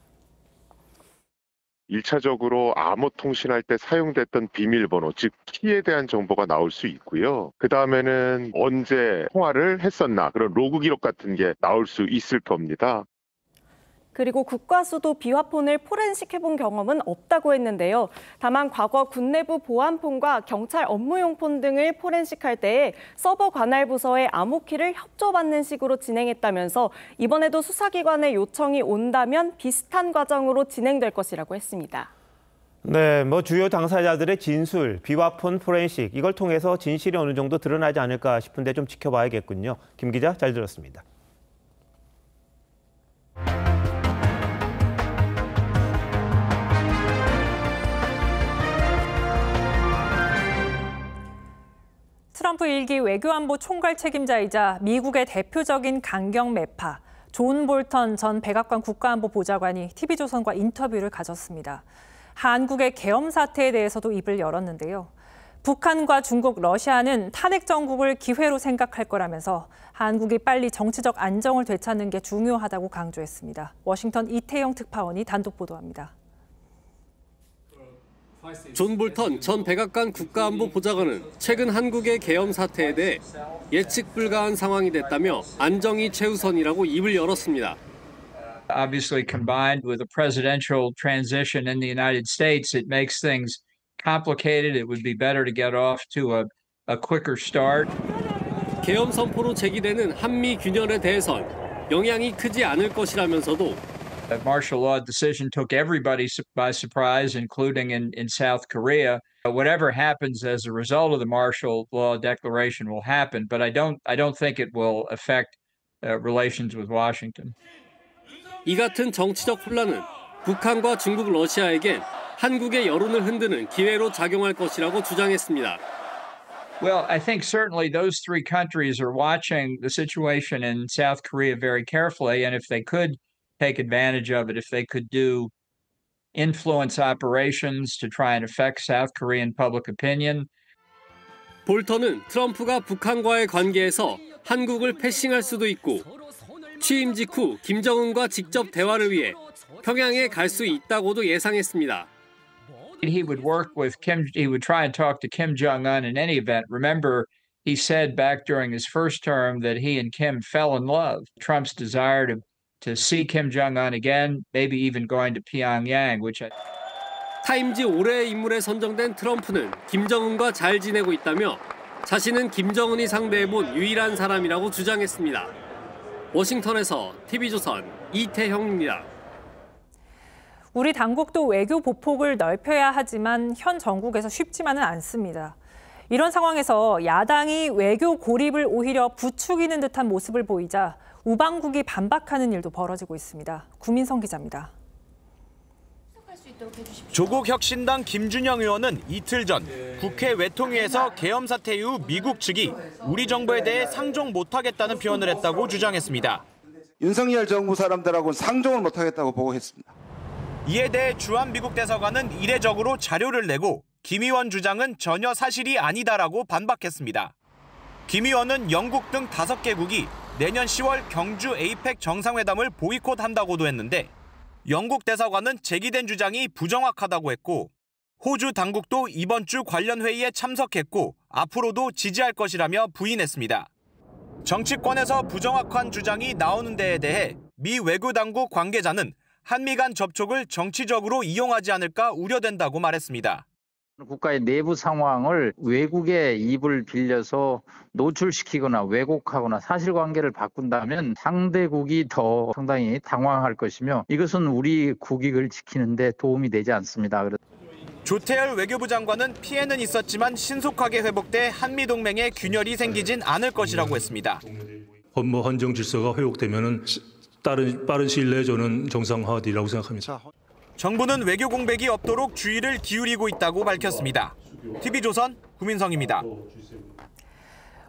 1차적으로 암호 통신할 때 사용됐던 비밀번호, 즉 키에 대한 정보가 나올 수 있고요. 그다음에는 언제 통화를 했었나, 그런 로그 기록 같은 게 나올 수 있을 겁니다. 그리고 국과수도 비화폰을 포렌식해본 경험은 없다고 했는데요. 다만 과거 군 내부 보안폰과 경찰 업무용 폰 등을 포렌식할 때에 서버 관할 부서의 암호키를 협조받는 식으로 진행했다면서 이번에도 수사기관의 요청이 온다면 비슷한 과정으로 진행될 것이라고 했습니다. 네, 주요 당사자들의 진술, 비화폰 포렌식, 이걸 통해서 진실이 어느 정도 드러나지 않을까 싶은데 좀 지켜봐야겠군요. 김 기자, 잘 들었습니다. 트럼프 1기 외교안보 총괄 책임자이자 미국의 대표적인 강경 매파 존 볼턴 전 백악관 국가안보보좌관이 TV조선과 인터뷰를 가졌습니다. 한국의 계엄 사태에 대해서도 입을 열었는데요. 북한과 중국, 러시아는 탄핵 정국을 기회로 생각할 거라면서 한국이 빨리 정치적 안정을 되찾는 게 중요하다고 강조했습니다. 워싱턴 이태영 특파원이 단독 보도합니다. 존 볼턴 전 백악관 국가안보 보좌관은 최근 한국의 계엄 사태에 대해 예측 불가한 상황이 됐다며 안정이 최우선이라고 입을 열었습니다. Obviously, combined with a presidential transition in the United States, it makes things complicated. It would be better to get off to a quicker start. 계엄 선포로 제기되는 한미 균열에 대해선 영향이 크지 않을 것이라면서도 That martial law decision took everybody by surprise, including in South Korea. Whatever happens as a result of the martial law declaration will happen, but I don't think it will affect relations with Washington. 이 같은 정치적 혼란은 북한과 중국, 러시아에겐 한국의 여론을 흔드는 기회로 작용할 것이라고 주장했습니다. Well, I think certainly those three countries are watching the situation in South Korea very carefully, and if they could take advantage of it, if they could do influence operations to try and affect South Korean public opinion. 볼턴은 트럼프가 북한과의 관계에서 한국을 패싱할 수도 있고 취임 직후 김정은과 직접 대화를 위해 평양에 갈 수 있다고도 예상했습니다. He would work with Kim. He would try and talk to Kim Jong-un in any event. Remember, he said back during his first term that he and Kim fell in love. Trump's desire to see Kim Jong-un again, maybe even going to Pyongyang, which 타임지 올해의 인물에 선정된 트럼프는 김정은과 잘 지내고 있다며 자신은 김정은이 상대해본 유일한 사람이라고 주장했습니다. 워싱턴에서 TV조선 이태형입니다. 우리 당국도 외교 보폭을 넓혀야 하지만 현 정국에서 쉽지만은 않습니다. 이런 상황에서 야당이 외교 고립을 오히려 부추기는 듯한 모습을 보이자 우방국이 반박하는 일도 벌어지고 있습니다. 구민성 기자입니다. 조국혁신당 김준영 의원은 이틀 전 국회 외통위에서 계엄 사태 이후 미국 측이 우리 정부에 대해 상종 못하겠다는 표현을 했다고 주장했습니다. 윤석열 정부 사람들하고는 상종을 못하겠다고 보고했습니다. 이에 대해 주한 미국 대사관은 이례적으로 자료를 내고 김 의원 주장은 전혀 사실이 아니다라고 반박했습니다. 김 의원은 영국 등 5개국이 내년 10월 경주 에이펙 정상회담을 보이콧한다고도 했는데 영국 대사관은 제기된 주장이 부정확하다고 했고 호주 당국도 이번 주 관련 회의에 참석했고 앞으로도 지지할 것이라며 부인했습니다. 정치권에서 부정확한 주장이 나오는 데에 대해 미 외교당국 관계자는 한미 간 접촉을 정치적으로 이용하지 않을까 우려된다고 말했습니다. 국가의 내부 상황을 외국의 입을 빌려서 노출시키거나 왜곡하거나 사실관계를 바꾼다면 상대국이 더 상당히 당황할 것이며 이것은 우리 국익을 지키는 데 도움이 되지 않습니다. 조태열 외교부 장관은 피해는 있었지만 신속하게 회복돼 한미동맹에 균열이 생기진 않을 것이라고 했습니다. 업무 헌정 질서가 회복되면은 빠른 시일 내에 저는 정상화되리라고 생각합니다. 정부는 외교 공백이 없도록 주의를 기울이고 있다고 밝혔습니다. TV조선 구민성입니다.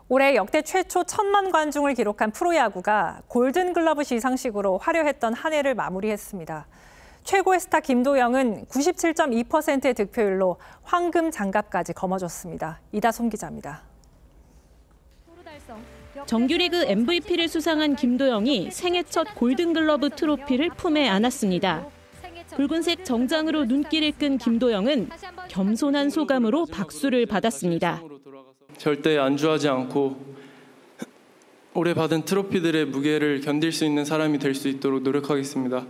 올해 역대 최초 1,000만 관중을 기록한 프로야구가 골든글러브 시상식으로 화려했던 한 해를 마무리했습니다. 최고의 스타 김도영은 97.2%의 득표율로 황금 장갑까지 거머쥐었습니다. 이다솜 기자입니다. 정규리그 MVP를 수상한 김도영이 생애 첫 골든글러브 트로피를 품에 안았습니다. 붉은색 정장으로 눈길을 끈 김도영은 겸손한 소감으로 박수를 받았습니다. 절대 안주하지 않고 올해 받은 트로피들의 무게를 견딜 수 있는 사람이 될 수 있도록 노력하겠습니다.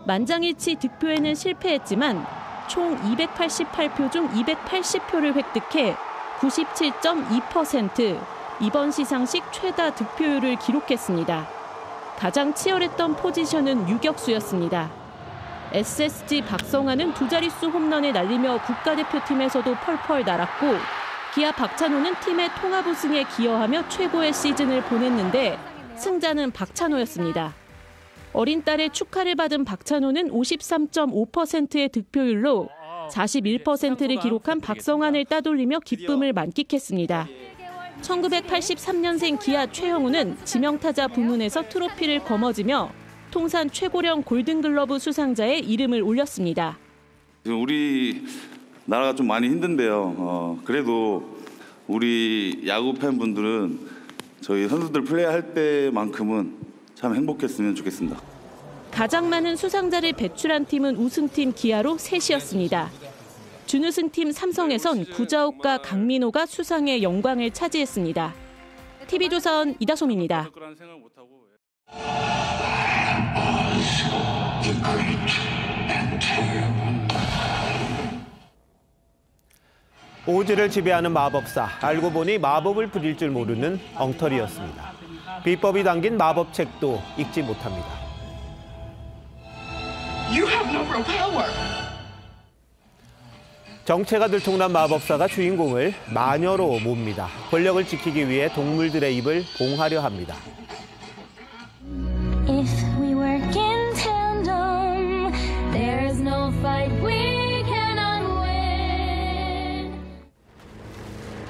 만장일치 득표에는 실패했지만 총 288표 중 280표를 획득해 97.2%, 이번 시상식 최다 득표율을 기록했습니다. 가장 치열했던 포지션은 유격수였습니다. SSG 박성환은 두 자릿수 홈런을 날리며 국가대표팀에서도 펄펄 날았고 기아 박찬호는 팀의 통합 우승에 기여하며 최고의 시즌을 보냈는데 승자는 박찬호였습니다. 어린 딸의 축하를 받은 박찬호는 53.5%의 득표율로 41%를 기록한 박성환을 따돌리며 기쁨을 만끽했습니다. 1983년생 기아 최영우는 지명타자 부문에서 트로피를 거머쥐며 통산 최고령 골든글러브 수상자의 이름을 올렸습니다. 우리 나라가 좀 많이 힘든데요. 그래도 우리 야구 팬분들은 저희 선수들 플레이할 때만큼은 참 행복했으면 좋겠습니다. 가장 많은 수상자를 배출한 팀은 우승팀 기아로 셋이었습니다. 준우승팀 삼성에선 구자욱과 강민호가 수상의 영광을 차지했습니다. TV조선 이다솜입니다. 오즈를 지배하는 마법사, 알고 보니 마법을 부릴 줄 모르는 엉터리였습니다. 비법이 담긴 마법책도 읽지 못합니다. You have no real power. 정체가 들통난 마법사가 주인공을 마녀로 몹니다. 권력을 지키기 위해 동물들의 입을 봉하려 합니다. If we work in tandem, there's no fight we cannot win.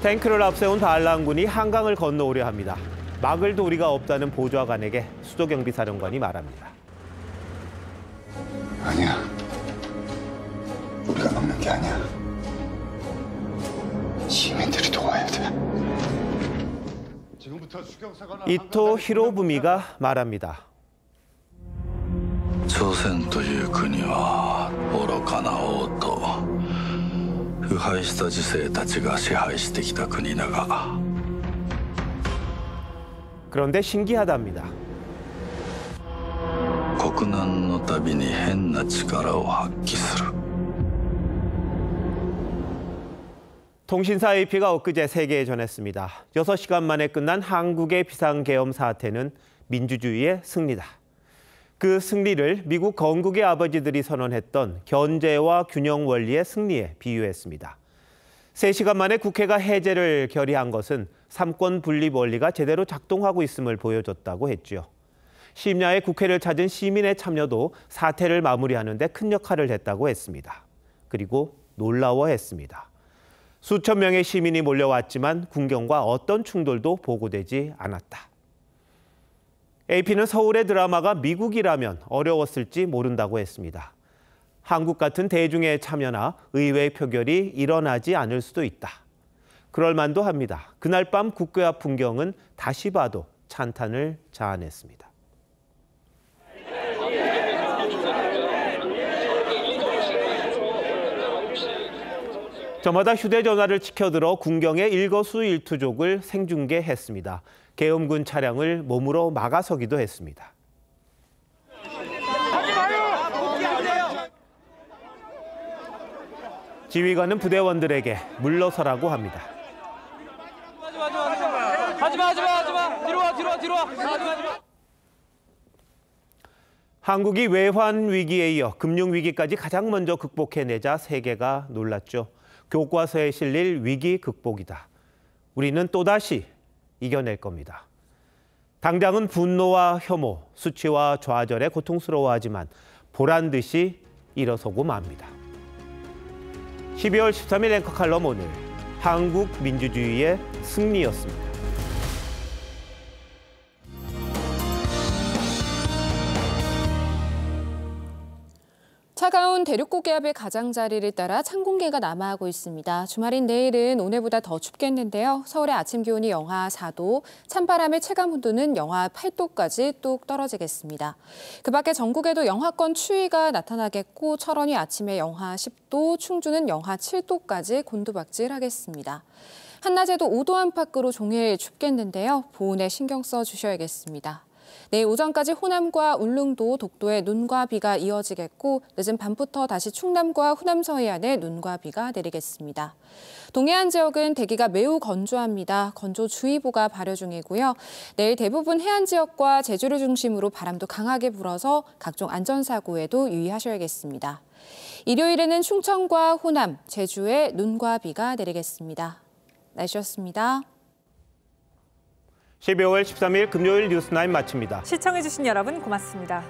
탱크를 앞세운 반란군이 한강을 건너오려 합니다. 막을 도리가 없다는 보좌관에게 수도경비사령관이 말합니다. 아니야. 우리가 막는 게 아니야. 시민들이 도와야 돼. 이토 히로부미가 말합니다. 朝鮮という国は愚かな王と腐敗した時勢たちが支配してきた国だが 그런데 신기하답니다. 国難のたびに変な力を発揮する 통신사 AP가 엊그제 세계에 전했습니다. 6시간 만에 끝난 한국의 비상계엄 사태는 민주주의의 승리다. 그 승리를 미국 건국의 아버지들이 선언했던 견제와 균형 원리의 승리에 비유했습니다. 3시간 만에 국회가 해제를 결의한 것은 삼권 분립 원리가 제대로 작동하고 있음을 보여줬다고 했죠. 심야에 국회를 찾은 시민의 참여도 사태를 마무리하는 데 큰 역할을 했다고 했습니다. 그리고 놀라워했습니다. 수천 명의 시민이 몰려왔지만 군경과 어떤 충돌도 보고되지 않았다. AP는 서울의 드라마가 미국이라면 어려웠을지 모른다고 했습니다. 한국 같은 대중의 참여나 의회 표결이 일어나지 않을 수도 있다. 그럴 만도 합니다. 그날 밤 국회 앞 풍경은 다시 봐도 찬탄을 자아냈습니다. 저마다 휴대전화를 치켜들어 군경의 일거수일투족을 생중계했습니다. 계엄군 차량을 몸으로 막아서기도 했습니다. 지휘관은 부대원들에게 물러서라고 합니다. 하지마. 뒤로 와. 한국이 외환 위기에 이어 금융 위기까지 가장 먼저 극복해내자 세계가 놀랐죠. 교과서에 실릴 위기 극복이다. 우리는 또다시 이겨낼 겁니다. 당장은 분노와 혐오, 수치와 좌절에 고통스러워하지만 보란 듯이 일어서고 맙니다. 12월 13일 앵커 칼럼 오늘 한국 민주주의의 승리였습니다. 차가운 대륙고기압의 가장자리를 따라 찬 공기가 남하하고 있습니다. 주말인 내일은 오늘보다 더 춥겠는데요. 서울의 아침 기온이 영하 4도, 찬바람의 체감 온도는 영하 8도까지 뚝 떨어지겠습니다. 그 밖에 전국에도 영하권 추위가 나타나겠고 철원이 아침에 영하 10도, 충주는 영하 7도까지 곤두박질하겠습니다. 한낮에도 5도 안팎으로 종일 춥겠는데요. 보온에 신경 써주셔야겠습니다. 내일 오전까지 호남과 울릉도, 독도에 눈과 비가 이어지겠고 늦은 밤부터 다시 충남과 후남 서해안에 눈과 비가 내리겠습니다. 동해안 지역은 대기가 매우 건조합니다. 건조주의보가 발효 중이고요. 내일 대부분 해안 지역과 제주를 중심으로 바람도 강하게 불어서 각종 안전사고에도 유의하셔야겠습니다. 일요일에는 충청과 호남, 제주에 눈과 비가 내리겠습니다. 날씨였습니다. 12월 13일 금요일 뉴스9 마칩니다. 시청해주신 여러분 고맙습니다.